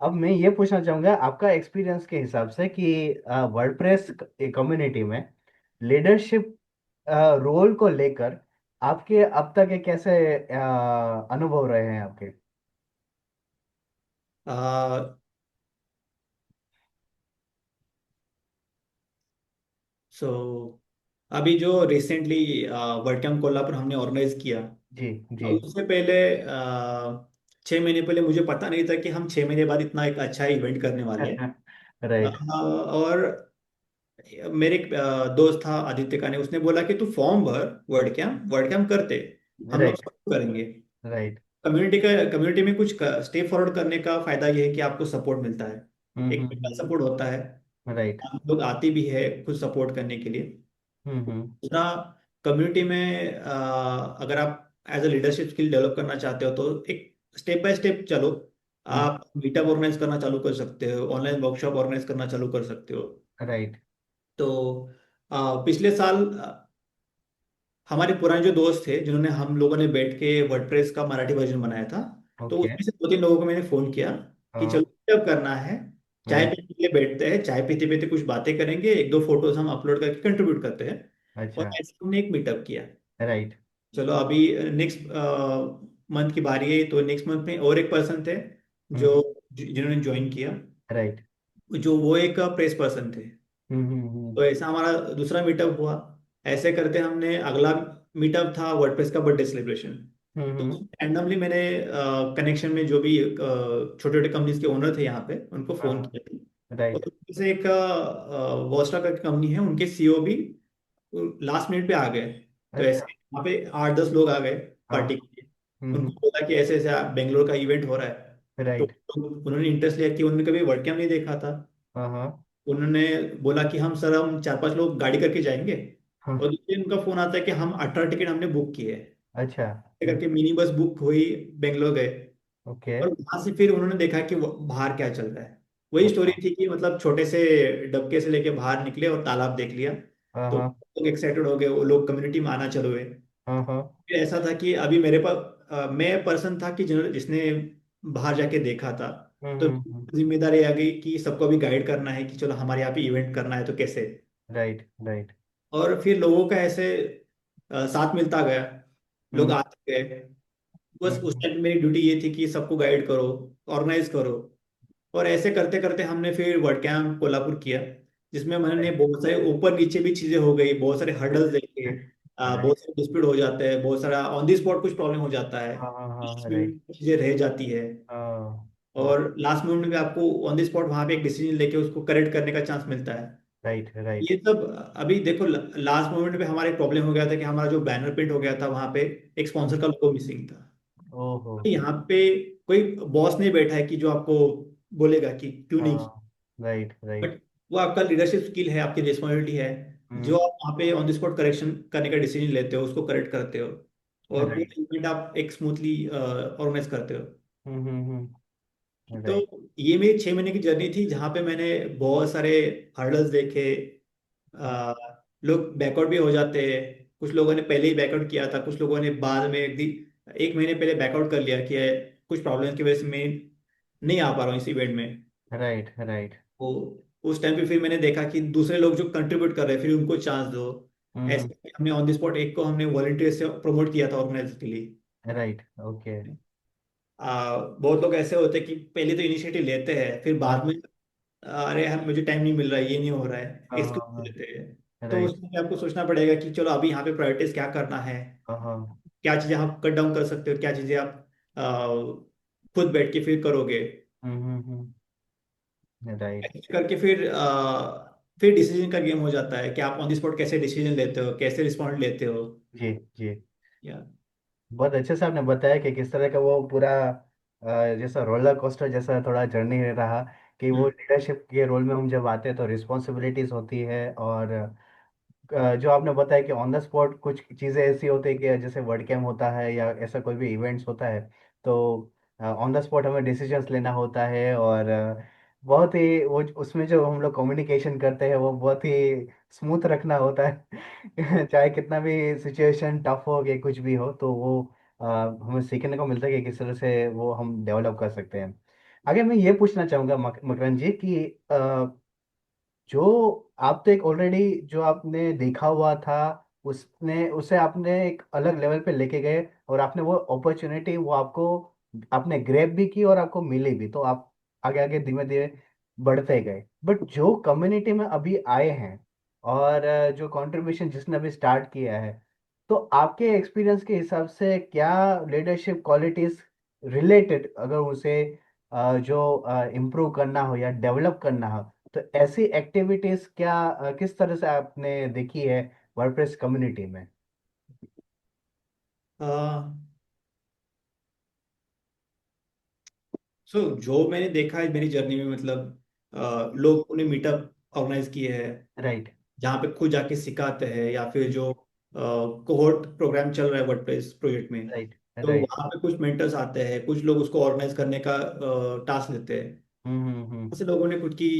अब मैं ये पूछना चाहूंगा आपका एक्सपीरियंस के हिसाब से कि वर्डप्रेस कम्युनिटी में लीडरशिप रोल को लेकर आपके अब तक के कैसे अनुभव रहे हैं आपके? सो अभी जो रिसेंटली वर्ड कैंप कोल्हापुर हमने ऑर्गेनाइज किया, जी। जी। तो उससे पहले 6 महीने पहले मुझे पता नहीं था कि हम 6 महीने बाद इतना एक अच्छा इवेंट करने वाले हैं। राइट। और मेरे एक दोस्त था आदित्य का, ने उसने बोला कि तू फॉर्म भर, वर्ड कैंप करते, हम लोग राइट। सब करेंगे। राइट। कम्युनिटी में कुछ स्टेप फॉरवर्ड करने का फायदा ये है कि आपको सपोर्ट मिलता है, एक मेंटल सपोर्ट होता है, राइट। हम लोग आते भी है खुद सपोर्ट करने के लिए। हम्म। दूसरा, कम्युनिटी में अगर आप as a leadership skill develop करना चाहते हो तो एक स्टेप बाय स्टेप चलो। आप मीटअप ऑर्गेनाइज करना चालू कर सकते हो, ऑनलाइन वर्कशॉप ऑर्गेनाइज करना चालू कर सकते हो। राइट। तो पिछले साल हमारे पुराने जो दोस्त थे जिन्होंने हम लोगों ने बैठ के वर्डप्रेस का मराठी वर्जन बनाया था, तो ओके। उसमें से 2-3 लोगों को मैंने फोन किया कि चलो हाँ। मीटअप करना है, चाय राइट। पीने के लिए बैठते हैं, चाय पीते पीते कुछ बातें करेंगे, एक दो फोटोज हम अपलोड करके कंट्रीब्यूट करते हैं। और अच्छा। ऐसे हमने एक मीटअप किया। राइट। चलो अभी नेक्स्ट मंथ की बारी है, तो नेक्स्ट मंथ में और एक पर्सन थे जो हम्म। जिन्होंने ज्वाइन किया, राइट। जो वो एक प्रेस पर्सन थे। हम्म। तो ऐसा हमारा दूसरा मीटअप हुआ। ऐसे करते हमने अगला मीटअप था वर्डप्रेस का बर्थडे सेलिब्रेशन। तो हम्म। रैंडमली मैंने कनेक्शन में जो भी छोटे छोटे कंपनीज के ओनर थे यहाँ पे उनको फोन हाँ। किया था। राइट। और जैसे एक वॉस्टा का कंपनी है, उनके सीईओ भी लास्ट मिनट पे आ गए। तो अच्छा। ऐसे वहाँ पे 8-10 लोग आ गए पार्टी हाँ। के लिए। उनको बोला कि ऐसे ऐसे बेंगलोर का इवेंट हो रहा है। तो राइट। उन्होंने इंटरेस्ट लिया कि उन्होंने कभी वर्ड कैंप नहीं देखा था। हाँ। हाँ। उन्होंने बोला कि हम सर, हम 4-5 लोग गाड़ी करके जाएंगे। हाँ। और दूसरे दिन उनका फोन आता है कि हम 18 टिकट हमने बुक किए हैं। अच्छा। ऐसे करके मिनी बस बुक हुई, बेंगलोर गए। ओके। और वहां से फिर उन्होंने देखा कि बाहर क्या चल रहा है। वही स्टोरी हाँ। थी कि मतलब छोटे से डबके से लेके बाहर निकले और तालाब देख लिया। हाँ। तो हाँ। लोग एक्साइटेड हो गए, वो लोग कम्युनिटी में आना चालू हुए। हाँ। हाँ। फिर ऐसा था कि अभी मेरे पास मैं पर्सन था कि जिसने बाहर जाके देखा था। तो जिम्मेदारी आ गई कि सबको अभी गाइड करना है कि चलो हमारे यहाँ पे इवेंट करना है तो कैसे। राइट। राइट। और फिर लोगों का ऐसे साथ मिलता गया, लोग हम्म। आते गए। बस उस हम्म। टाइम मेरी ड्यूटी ये थी कि सबको गाइड करो, ऑर्गेनाइज करो। और ऐसे करते करते हमने फिर वर्ड कैंप कोल्हापुर किया, जिसमें मैंने राइट। बहुत सारे ऊपर नीचे भी चीजें हो गई, बहुत सारे हर्डल्स देखे, बहुत राइट। सारे डिस्प्यूट हो जाते हैं, बहुत सारा ऑन दी स्पॉट कुछ प्रॉब्लम हो जाता है, हाँ। हाँ। हाँ। Last right. मिनट चीजें रह जाती है। हाँ। हाँ। और लास्ट मोमेंट में आपको ऑन द स्पॉट वहां पे एक डिसीजन लेके उसको करेक्ट करने का चांस मिलता है। राइट। राइट। ये सब अभी देखो, लास्ट मोमेंट पे हमारा एक प्रॉब्लम हो गया था कि हमारा जो बैनर प्रिंट हो गया था वहां पे एक स्पॉन्सर का लोगो मिसिंग था। ओहो। यहाँ पे कोई बॉस नहीं बैठा है कि जो आपको बोलेगा कि क्यों नहीं किया। हाँ, राइट राइट। बट वो आपका लीडरशिप स्किल है, आपकी रिस्पॉन्सिबिलिटी है, जो हम्म। आप वहाँ पे ऑन द स्पॉट करेक्शन करने का डिसीजन लेते हो, उसको करेक्ट करते हो, और राइट। पूरा इवेंट आप एक स्मूथली ऑर्गेनाइज करते हो। तो राइट। ये मेरी 6 महीने की जर्नी थी, जहाँ पे मैंने बहुत सारे हर्डल्स देखे। अ, लोग बैकआउट भी हो जाते हैं, कुछ लोगों ने पहले ही बैकआउट किया था, कुछ लोगों ने बाद में 1 महीने पहले बैकआउट कर लिया कि कुछ प्रॉब्लम की वजह से मैं नहीं आ पा रहा हूँ इस इवेंट में। राइट। राइट। वो उस टाइम पे फिर मैंने देखा कि दूसरे लोग जो कंट्रीब्यूट कर रहे हैं, फिर उनको चांस दो। हम्म। ऐसे हमने ऑन द स्पॉट एक को हमने वॉलंटियर से प्रमोट किया था ऑर्गेनाइजर के लिए। राइट। ओके। बहुत लोग ऐसे होते हैं कि पहले तो इनिशिएटिव लेते हैं, फिर बाद हाँ में अरे हम मुझे टाइम नहीं मिल रहा है, ये नहीं हो रहा है, हाँ इसको हाँ। लेते हैं। तो राइट। उसमें आपको सोचना पड़ेगा कि चलो अभी यहाँ पे प्रायोरिटीज क्या करना है, हाँ हाँ। क्या चीजें आप कट डाउन कर सकते हो, क्या चीजें आप खुद बैठ के फिर करोगे। राइट। ऐसे करके फिर डिसीजन का गेम हो जाता है कि आप ऑन द स्पॉट कैसे डिसीजन लेते हो, कैसे रिस्पॉन्ड लेते हो। जी जी। या बहुत अच्छे से आपने बताया कि किस तरह का वो पूरा जैसा रोलर कोस्टर जैसा थोड़ा जर्नी रहा, कि वो हम्म, लीडरशिप के रोल में हम जब आते हैं तो रिस्पॉन्सिबिलिटीज होती है। और जो आपने बताया कि ऑन द स्पॉट कुछ चीज़ें ऐसी होती है कि जैसे वर्ड कैम होता है या ऐसा कोई भी इवेंट्स होता है, तो ऑन द स्पॉट हमें डिसीजंस लेना होता है। और बहुत ही वो उसमें जो हम लोग कम्युनिकेशन करते हैं वो बहुत ही स्मूथ रखना होता है चाहे कितना भी सिचुएशन टफ हो कि कुछ भी हो, तो वो हमें सीखने को मिलता है कि किस तरह से वो हम डेवलप कर सकते हैं। आगे मैं ये पूछना चाहूँगा मकरन जी कि जो आप तो एक ऑलरेडी जो आपने देखा हुआ था, उसने उसे आपने एक अलग लेवल पे लेके गए, और आपने वो अपॉर्चुनिटी वो आपको आपने ग्रैब भी की और आपको मिली भी, तो आप आगे आगे धीमे धीरे बढ़ते गए। बट जो कम्युनिटी में अभी आए हैं और जो कंट्रीब्यूशन जिसने अभी स्टार्ट किया है, तो आपके एक्सपीरियंस के हिसाब से क्या लीडरशिप क्वालिटीज रिलेटेड, अगर उसे जो इम्प्रूव करना हो या डेवलप करना हो, तो ऐसी एक्टिविटीज क्या किस तरह से आपने देखी है वर्डप्रेस कम्युनिटी में? सो जो मैंने देखा है मेरी जर्नी में, मतलब लोग ने मीटअप ऑर्गेनाइज किए हैं, राइट। जहाँ पे खुद जाके सिखाते हैं, या फिर जो कोहोर्ट प्रोग्राम चल रहा है वर्डप्रेस प्रोजेक्ट में, राइट। तो राइट। वहाँ पे कुछ मेंटर्स आते हैं, कुछ लोग उसको ऑर्गेनाइज करने का टास्क लेते हैं। ऐसे लोगों ने खुद की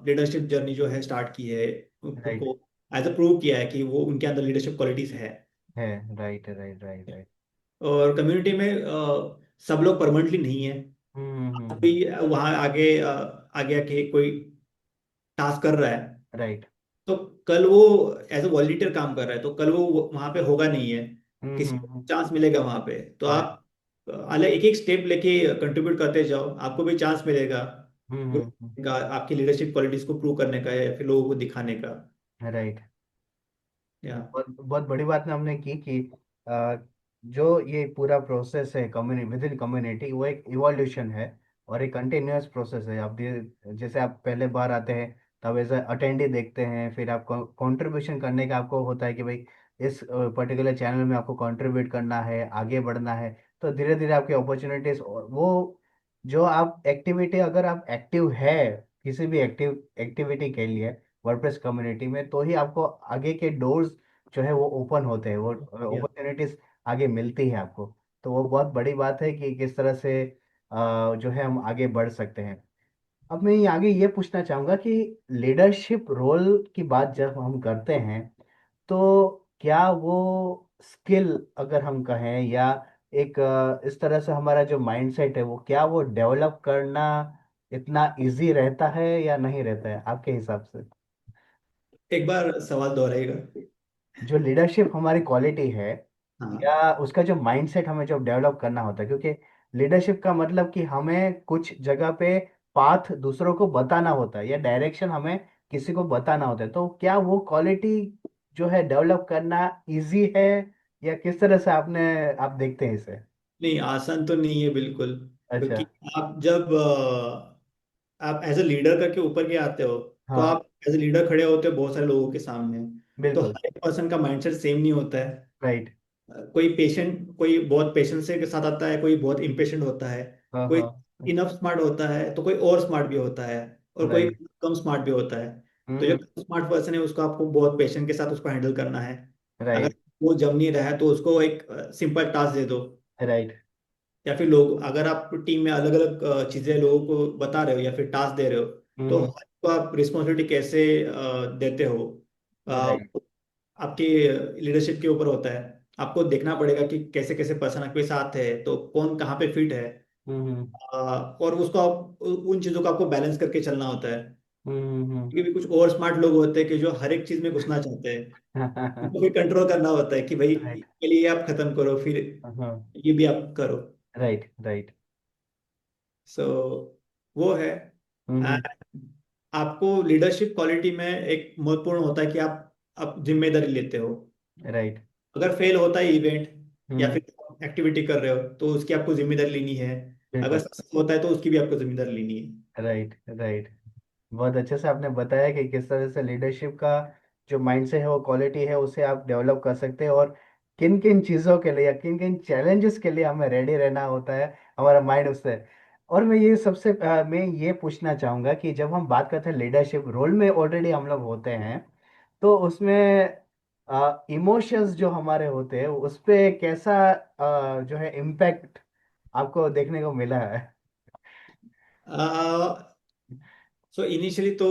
लीडरशिप जर्नी जो है स्टार्ट की है, खुद राइट। को एज अ प्रूव किया है कि वो उनके अंदर लीडरशिप क्वालिटीज है। है। Right right right right. और कम्युनिटी में सब लोग परमानेंटली नहीं है। अभी वहाँ आगे आके कोई टास्क कर रहा है, राइट। तो कल वो एज अ वॉलंटियर काम कर रहा है, तो कल वो वहां पे होगा नहीं है, किसी को चांस मिलेगा वहां पे, तो राइट। आप अलग एक एक स्टेप लेके कंट्रीब्यूट करते जाओ, आपको भी चांस मिलेगा आपकी लीडरशिप क्वालिटीज को प्रूव करने का या फिर लोगों को दिखाने का। राइट। या बहुत बहुत बड़ी बात हमने की कि अ, जो ये पूरा प्रोसेस है कम्युनिटी विद इन कम्युनिटी, वो एक इवोल्यूशन है और एक कंटिन्यूअस प्रोसेस है। आप जैसे आप पहले बार आते हैं तब एज अटेंडी देखते हैं, फिर आप कंट्रीब्यूशन करने का आपको होता है कि भाई इस पर्टिकुलर चैनल में आपको कंट्रीब्यूट करना है, आगे बढ़ना है। तो धीरे धीरे आपकी अपॉर्चुनिटीज, वो जो आप एक्टिविटी, अगर आप एक्टिव है किसी भी एक्टिविटी के लिए वर्डप्रेस कम्युनिटी में, तो ही आपको आगे के डोर्स जो है वो ओपन होते हैं, वो या अपॉर्चुनिटीज आगे मिलती है आपको। तो वो बहुत बड़ी बात है कि किस तरह से जो है हम आगे बढ़ सकते हैं। अब मैं ये आगे ये पूछना चाहूंगा कि लीडरशिप रोल की बात जब हम करते हैं, तो क्या वो स्किल अगर हम कहें, या एक इस तरह से हमारा जो माइंडसेट है वो क्या वो डेवलप करना इतना इजी रहता है या नहीं रहता है आपके हिसाब से? एक बार सवाल दोहराइएगा। जो लीडरशिप हमारी क्वालिटी है, हाँ, या उसका जो माइंडसेट हमें जो डेवलप करना होता है, क्योंकि लीडरशिप का मतलब कि हमें कुछ जगह पे पाथ दूसरों को बताना होता है या डायरेक्शन हमें किसी को बताना होता है, तो क्या वो क्वालिटी जो है डेवलप करना इजी है, या किस तरह से आप देखते हैं इसे? नहीं आसान तो नहीं है बिल्कुल, अच्छा। क्योंकि आप एज अ लीडर करके ऊपर के आते हो, तो हाँ। आप एज अ लीडर खड़े होते हो बहुत सारे लोगों के सामने, तो बिल्कुल। हर एक पर्सन का माइंडसेट सेम नहीं होता है। राइट। कोई बहुत पेशेंस के साथ आता है, कोई बहुत इम्पेशेंट होता है, हाँ कोई हाँ। इनफ स्मार्ट होता है तो कोई और स्मार्ट भी होता है, और कोई राइट। कम स्मार्ट भी होता है। तो जो हम्म। स्मार्ट पर्सन है उसको आपको बहुत पेशेंस के साथ उसको हैंडल करना है। अगर राइट। वो जम नहीं रहा है तो उसको एक सिंपल टास्क दे दो। राइट। या फिर लोग, अगर आप टीम में अलग अलग चीजें लोगों को बता रहे हो या फिर टास्क दे रहे हो, तो हम्म। हर को आप रिस्पॉन्सिबिलिटी कैसे देते हो, राइट। आपकी लीडरशिप के ऊपर होता है। आपको देखना पड़ेगा कि कैसे कैसे पर्सन आपके साथ है, तो कौन कहाँ पे फिट है। हम्म। और उसको आप उन चीज़ों को आपको बैलेंस करके चलना होता है। हम्म। क्योंकि भी कुछ और स्मार्ट लोग होते हैं कि जो हर एक चीज़ में घुसना चाहते हैं। उनको फिर कंट्रोल करना होता है कि भाई राइट। इसके लिए आप खत्म करो, फिर हाँ। ये भी आप करो। राइट। राइट। सो वो है। हम्म। And आपको लीडरशिप क्वालिटी में एक महत्वपूर्ण होता है कि आप जिम्मेदारी लेते हो। राइट। अगर फेल होता है इवेंट या हम्म। फिर एक्टिविटी कर रहे हो तो उसकी आपको जिम्मेदारी लेनी है। अगर बिल्कुल। सक्सेस होता है तो उसकी भी आपको जिम्मेदारी लेनी है। राइट। राइट। बहुत अच्छे से आपने बताया कि किस तरह से लीडरशिप का जो माइंडसेट है, वो क्वालिटी है, उसे आप डेवलप कर सकते हैं, और किन किन चीज़ों के लिए या किन किन चैलेंजेस के लिए हमें रेडी रहना होता है, हमारा माइंड उससे। और मैं ये पूछना चाहूँगा कि जब हम बात करते हैं लीडरशिप रोल में ऑलरेडी हम लोग होते हैं, तो उसमें इमोशंस जो हमारे होते हैं उस पे कैसा जो है इम्पैक्ट आपको देखने को मिला है? सो इनिशियली तो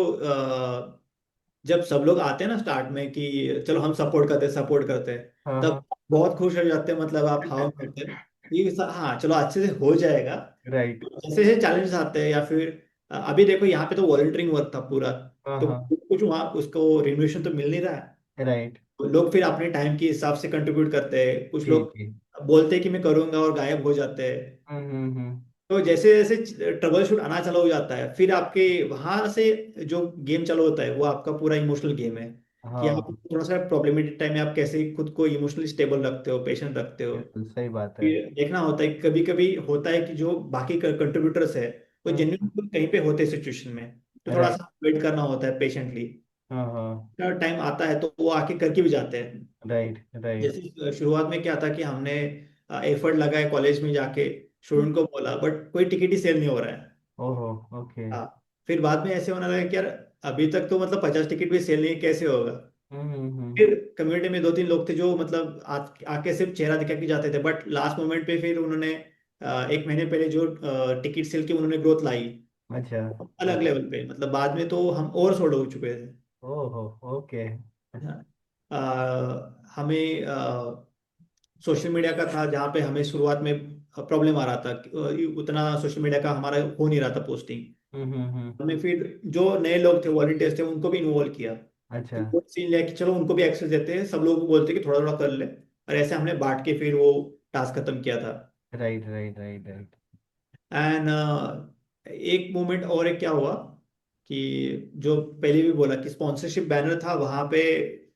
जब सब लोग आते हैं ना स्टार्ट में कि चलो हम सपोर्ट करते हैं, हाँ हाँ। तब बहुत खुश हो जाते हैं, मतलब आप हाव करते हैं ये हाँ चलो अच्छे से हो जाएगा। राइट। जैसे जैसे चैलेंजेस आते हैं या फिर अभी देखो यहाँ पे तो वॉलंटियरिंग वर्क था पूरा। हाँ तो हाँ। कुछ वहाँ उसको रिम्यूनरेशन तो मिल नहीं रहा है। राइट। तो लोग फिर अपने टाइम के हिसाब से कंट्रीब्यूट करते हैं, कुछ जी लोग जी। बोलते हैं कि मैं करूंगा और गायब हो जाते हैं। हम्म। तो जैसे जैसे ट्रबल शूट आना चालू हो जाता है, फिर आपके वहां से जो गेम चालू होता है वो आपका पूरा इमोशनल गेम है। कि आप हाँ। थोड़ा सा प्रॉब्लमेटिक टाइम में आप कैसे खुद को इमोशनली स्टेबल रखते हो, पेशेंट रखते हो। बिल्कुल सही बात है। फिर देखना होता है, कभी कभी होता है कि जो बाकी कंट्रीब्यूटर्स है वो हम्म। जेन्युइन कहीं पे होते हैं सिचुएशन में, तो थोड़ा राइट। सा वेट करना होता है पेशेंटली। हाँ हाँ। टाइम आता है तो वो आके करके भी जाते हैं। राइट। राइट। जैसे शुरुआत में क्या था कि हमने एफर्ट लगाए, कॉलेज में जाके स्टूडेंट को बोला, बट कोई टिकट ही सेल नहीं हो रहा है। ओहो। ओके। हाँ। फिर बाद में ऐसे होने लगा कि यार अभी तक तो मतलब 50 टिकट भी सेल नहीं, कैसे होगा। हम्म। फिर कम्युनिटी में 2-3 लोग थे जो मतलब आके सिर्फ चेहरा दिखा के जाते थे, बट लास्ट मोमेंट पे फिर उन्होंने एक महीने पहले जो टिकट सेल की उन्होंने ग्रोथ लाई अच्छा। अलग लेवल पे, मतलब बाद में तो हम और सोल्ड हो चुके थे। ओहो। ओके। हाँ। हमें सोशल मीडिया का था जहाँ पे हमें शुरुआत में प्रॉब्लम आ रहा था उतना सोशल मीडिया का हमारा हो नहीं रहा था पोस्टिंग। हम्म। हमने फिर जो नए लोग थे, वॉलंटियर्स थे, उनको भी इन्वॉल्व किया। अच्छा। फिर वो सीन लिया कि चलो उनको भी एक्सेस देते हैं, सब लोग को बोलते हैं कि थोड़ा थोड़ा कर ले, और ऐसे हमने बांट के फिर वो टास्क खत्म किया था। Right. Right. Right. Right. And एक मोमेंट और एक क्या हुआ कि जो पहले भी बोला कि स्पॉन्सरशिप बैनर था वहां पे,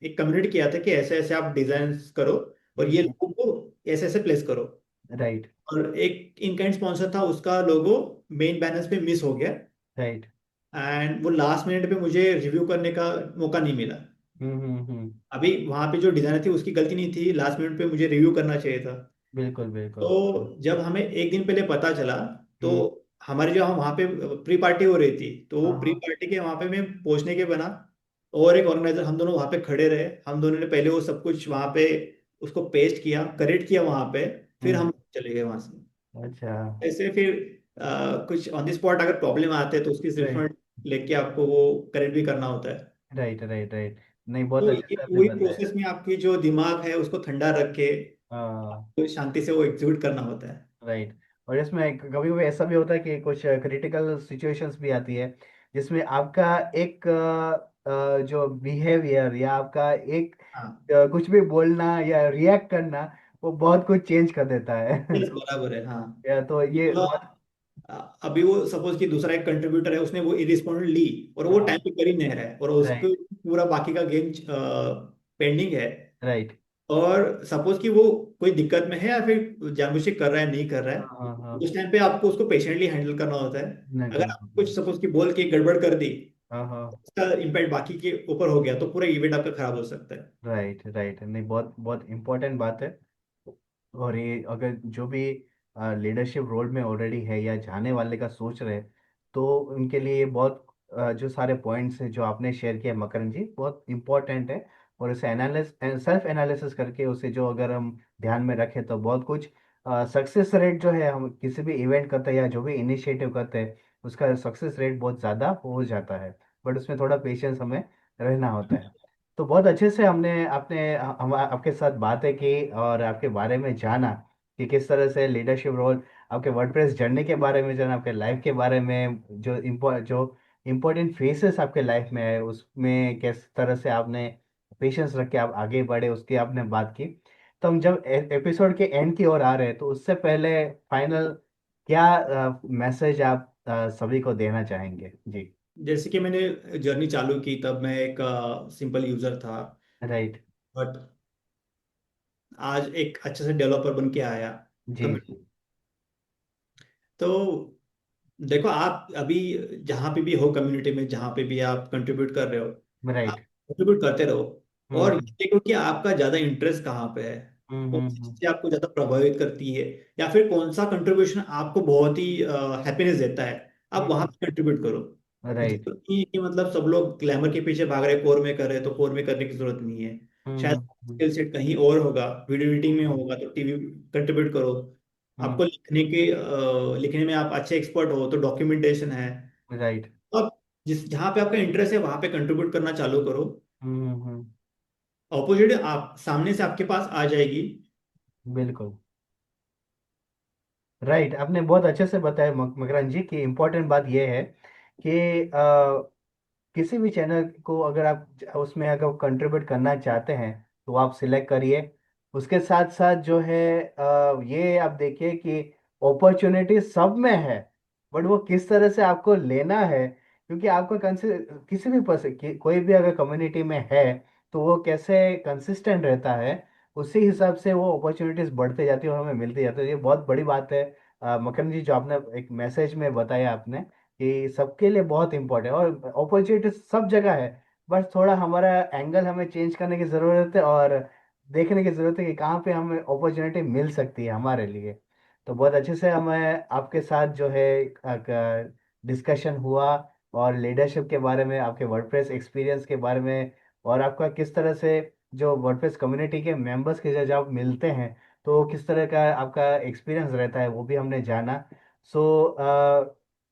एक कम्युनिटी किया था कि ऐसे ऐसे आप डिजाइन करो और ये लोगों को ऐसे ऐसे प्लेस करो। राइट। और एक इन काइंड स्पॉन्सर था, उसका लोगो मेन बैनर्स पे मिस हो गया। राइट। एंड वो लास्ट मिनट पे मुझे रिव्यू करने का मौका नहीं मिला। हम्म। अभी वहां पे जो डिजाइनर थी उसकी गलती नहीं थी, लास्ट मिनट पे मुझे रिव्यू करना चाहिए था। बिल्कुल बिल्कुल। तो जब हमें एक दिन पहले पता चला, तो हम्म। हमारी जो हम वहाँ पे प्री पार्टी हो रही थी, तो हाँ वो प्री हाँ। पार्टी के वहाँ पे मैं पहुँचने के बना और एक ऑर्गेनाइजर, हम दोनों वहाँ पे खड़े रहे। हम दोनों ने पहले वो सब कुछ वहाँ पे उसको पेस्ट किया, करेक्ट किया वहाँ पे, फिर हम्म। हम चले गए वहाँ से। अच्छा। ऐसे फिर कुछ ऑन द स्पॉट अगर प्रॉब्लम आते हैं तो उसकी राइट। रिफंड लेके आपको वो करेक्ट भी करना होता है। राइट। राइट। राइट। नहीं, बहुत तो अच्छे ये से आपने पूरी बताया। प्रोसेस में आपकी जो दिमाग है उसको ठंडा रख के हाँ। आपको शांति से वो एग्जीक्यूट करना होता है। राइट। और इसमें कभी कभी ऐसा भी होता है कि कुछ क्रिटिकल सिचुएशंस भी आती है, जिसमें आपका एक जो बिहेवियर या आपका एक हाँ। कुछ भी बोलना या रिएक्ट करना, वो बहुत कुछ चेंज कर देता है। यस, बराबर है, हाँ। या तो ये तो अभी वो सपोज कि दूसरा एक कंट्रीब्यूटर है, उसने वो रिस्पॉन्ड ली और वो टाइम हाँ। पे कर ही नहीं रहा है और उसको राइट। पूरा बाकी का गेम पेंडिंग है। राइट। और सपोज कि वो कोई दिक्कत में है या फिर जानबूझ के कर रहा है, नहीं कर रहा हाँ हाँ हाँ। है, उस टाइम पे आपको उसको पेशेंटली हैंडल करना होता है। नहीं, अगर आप बिल्कुल। कुछ सपोज कि बोल के गड़बड़ कर दी, हाँ हाँ। उसका इम्पैक्ट बाकी के ऊपर हो गया तो पूरा इवेंट आपका खराब हो सकता है। राइट। राइट। नहीं, बहुत बहुत इम्पोर्टेंट बात है। और ये अगर जो भी लीडरशिप रोल में ऑलरेडी है या जाने वाले का सोच रहे हैं, तो उनके लिए बहुत जो सारे पॉइंट्स हैं जो आपने शेयर किए मकरंद जी, बहुत इंपॉर्टेंट है। और उसे एनालिस सेल्फ एनालिसिस करके उसे जो अगर हम ध्यान में रखें तो बहुत कुछ सक्सेस रेट जो है, हम किसी भी इवेंट करते हैं या जो भी इनिशिएटिव करते हैं उसका सक्सेस रेट बहुत ज़्यादा हो जाता है। बट उसमें थोड़ा पेशेंस हमें रहना होता है। तो बहुत अच्छे से हमने आपने हम आपके साथ बातें की और आपके बारे में जाना कि किस तरह से लीडरशिप रोल, आपके वर्डप्रेस जर्नी के बारे में जाना, आपके लाइफ के बारे में, जो इम्पोर्टेंट फेसेस आपके लाइफ में है उसमें किस तरह से आपने पेशेंस रख के आप आगे बढ़े उसकी आपने बात की। तो हम जब एपिसोड के एंड की ओर आ रहे हैं तो उससे पहले फाइनल क्या मैसेज आप सभी को देना चाहेंगे जी। जैसे कि मैंने जर्नी चालू की तब मैं एक सिंपल यूजर था, राइट। बट आज एक अच्छे से डेवलपर बन के आया। जी कम्युनिटी, जी। तो देखो आप अभी जहाँ पे भी हो कम्युनिटी में, जहाँ पे भी आप कंट्रीब्यूट कर रहे हो, आप राइट। कंट्रीब्यूट करते रहो। और ये हम्म देखो कि आपका ज़्यादा इंटरेस्ट कहाँ पे है, कौन सी हम्म। चीज़ें आपको ज़्यादा प्रभावित करती है, या फिर कौन सा कंट्रीब्यूशन आपको बहुत ही हैप्पीनेस देता है, आप वहाँ हम्म। पे कंट्रीब्यूट करो। राइट। जरूरत नहीं है कि मतलब सब लोग ग्लैमर के पीछे भाग रहे हैं, कोर में कर रहे हैं तो कोर में करने की जरूरत नहीं है। शायद हम्म। स्किल सेट कहीं और होगा, वीडियो एडिटिंग में होगा, तो टीवी कंट्रीब्यूट करो। आपको लिखने में आप अच्छे एक्सपर्ट हो तो डॉक्यूमेंटेशन है। राइट। तो आप जिस जहाँ पे आपका इंटरेस्ट है वहां पे कंट्रीब्यूट करना चालू करो। हम्म। अपॉर्चुनिटी आप सामने से आपके पास आ जाएगी। बिल्कुल। राइट, आपने बहुत अच्छे से बताया मकरंद जी की इम्पोर्टेंट बात यह है कि किसी भी चैनल को अगर आप उसमें अगर कंट्रीब्यूट करना चाहते हैं तो आप सिलेक्ट करिए। उसके साथ साथ जो है ये आप देखिए कि अपॉर्चुनिटी सब में है, बट वो किस तरह से आपको लेना है। क्योंकि आपको किसी भी कोई भी अगर कम्युनिटी में है तो वो कैसे कंसिस्टेंट रहता है, उसी हिसाब से वो अपॉर्चुनिटीज बढ़ते जाती है और हमें मिलती जाती है। ये बहुत बड़ी बात है मकरंद जी, जो आपने एक मैसेज में बताया आपने कि सबके लिए बहुत इंपॉर्टेंट और अपॉर्चुनिटी सब जगह है। बस थोड़ा हमारा एंगल हमें चेंज करने की ज़रूरत है और देखने की ज़रूरत है कि कहाँ पे हमें अपॉर्चुनिटी मिल सकती है हमारे लिए। तो बहुत अच्छे से हमें आपके साथ जो है डिस्कशन हुआ और लीडरशिप के बारे में, आपके वर्डप्रेस एक्सपीरियंस के बारे में, और आपका किस तरह से जो वर्डप्रेस कम्युनिटी के मेंबर्स के जब आप मिलते हैं तो किस तरह का आपका एक्सपीरियंस रहता है वो भी हमने जाना। सो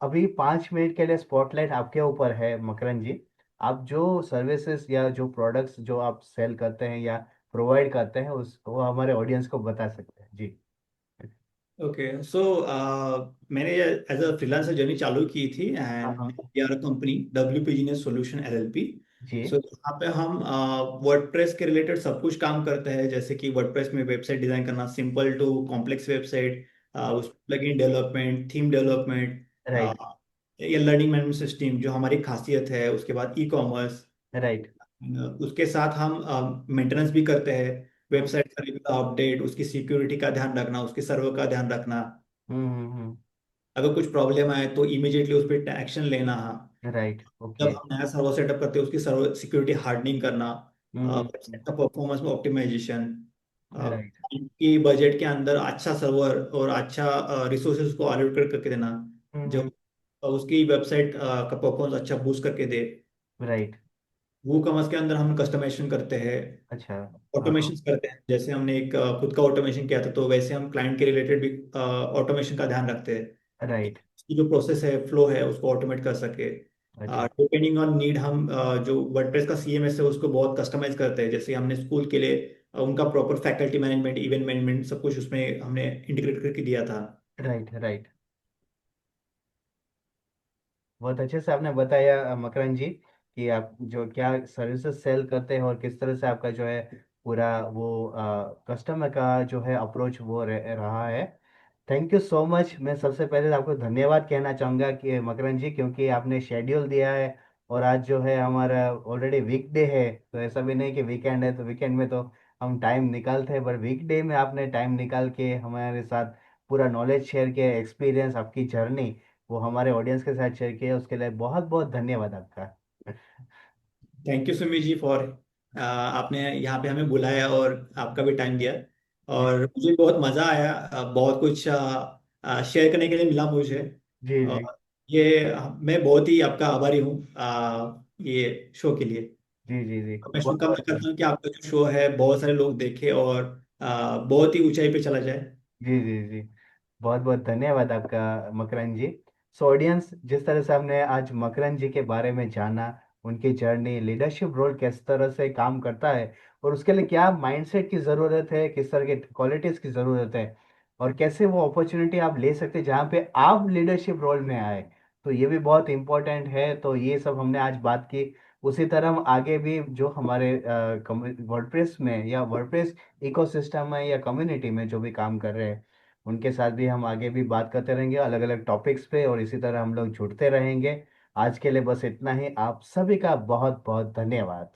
अभी 5 मिनट के लिए स्पॉटलाइट आपके ऊपर है मकरंद जी। आप जो सर्विसेज या जो प्रोडक्ट्स जो आप सेल करते हैं या प्रोवाइड करते हैं उस वो हमारे ऑडियंस को बता सकते हैं जी। ओके, सो मैंने एज अ फ्रीलांसर जर्नी चालू की थी, हाँ एंड हाँ। We are a company WP genius solution LLP। जी। सो यहाँ पे हम वर्डप्रेस के रिलेटेड सब कुछ काम करते हैं, जैसे कि वर्डप्रेस में वेबसाइट डिजाइन करना, सिंपल टू कॉम्प्लेक्स वेबसाइट, उस plugin development, theme development, right. ये लर्निंग मैनेजमेंट सिस्टम जो हमारी खासियत है, उसके बाद ई कॉमर्स। राइट। उसके साथ हम मेंटेनेंस भी करते हैं, वेबसाइट का रेगुलर अपडेट, उसकी सिक्योरिटी का ध्यान रखना, उसके सर्वर का ध्यान रखना। हम्म। अगर कुछ प्रॉब्लम आए तो इमीडिएटली उस पर एक्शन लेना। राइट। जब ओके। हम नया सर्वर सेटअप करते हैं उसकी सर्वर सिक्योरिटी हार्डनिंग करना, हम्म। वेबसाइट का परफॉर्मेंस में ऑप्टिमाइजेशन, राइट। की बजट के अंदर अच्छा सर्वर और अच्छा रिसोर्सेज को अलॉट करके देना, जो हम्म। उसकी वेबसाइट का परफॉर्मेंस अच्छा बूस्ट करके दे। राइट। वो कमर्स के अंदर हम कस्टमाइजेशन करते हैं, अच्छा। हाँ। ऑटोमेशन करते हैं। जैसे हमने एक खुद का ऑटोमेशन किया था, तो वैसे हम क्लाइंट के रिलेटेड भी ऑटोमेशन का ध्यान रखते हैं कि राइट। उसकी जो प्रोसेस है, फ्लो है, उसको ऑटोमेट कर सके। अच्छा। डिपेंडिंग ऑन नीड हम जो वर्डप्रेस का CMS है उसको बहुत कस्टमाइज करते हैं। जैसे हमने स्कूल के लिए उनका proper faculty management, event management सब कुछ उसमें हमने इंटीग्रेट करके दिया था। राइट। राइट। बहुत अच्छे से आपने बताया मकरंद जी कि आप जो क्या सर्विसेज सेल करते हैं और किस तरह से आपका जो है पूरा वो कस्टमर का जो है अप्रोच वो रहा है। Thank you so much. मैं सबसे पहले आपको धन्यवाद कहना चाहूँगा कि मकरंद जी, क्योंकि आपने शेड्यूल दिया है और आज जो है हमारा ऑलरेडी वीकडे है। तो ऐसा भी नहीं कि वीकेंड है तो वीकेंड में तो हम टाइम निकालते हैं, पर वीकडे में आपने टाइम निकाल के हमारे साथ पूरा नॉलेज शेयर किया, एक्सपीरियंस आपकी जर्नी वो हमारे ऑडियंस के साथ शेयर किया, उसके लिए बहुत बहुत धन्यवाद आपका। Thank you Sumi ji for आपने यहाँ पे हमें बुलाया और आपका भी टाइम दिया। और मुझे बहुत मज़ा आया, बहुत कुछ शेयर करने के लिए मिला मुझे। जी जी और ये मैं बहुत ही आपका आभारी हूँ ये शो के लिए। जी जी जी। मैं बहुत शुभकामना बहुत करता हूँ कि आपका जो शो है बहुत सारे लोग देखें और बहुत ही ऊंचाई पे चला जाए। जी जी जी। बहुत बहुत धन्यवाद आपका मकरंद जी। सो ऑडियंस, जिस तरह से हमने आज मकरंद जी के बारे में जाना, उनकी जर्नी, लीडरशिप रोल किस तरह से काम करता है और उसके लिए क्या माइंडसेट की ज़रूरत है, किस तरह के क्वालिटीज़ की ज़रूरत है, और कैसे वो अपॉर्चुनिटी आप ले सकते हैं जहाँ पे आप लीडरशिप रोल में आए, तो ये भी बहुत इंपॉर्टेंट है। तो ये सब हमने आज बात की। उसी तरह हम आगे भी जो हमारे वर्डप्रेस में या वर्डप्रेस इकोसिस्टम में या कम्युनिटी में जो भी काम कर रहे हैं, उनके साथ भी हम आगे भी बात करते रहेंगे अलग अलग टॉपिक्स पे, और इसी तरह हम लोग जुड़ते रहेंगे। आज के लिए बस इतना ही। आप सभी का बहुत बहुत धन्यवाद।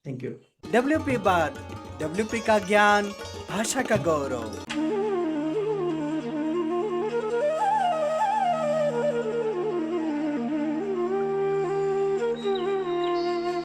Thank you. WP बात, WP का ज्ञान, भाषा का गौरव।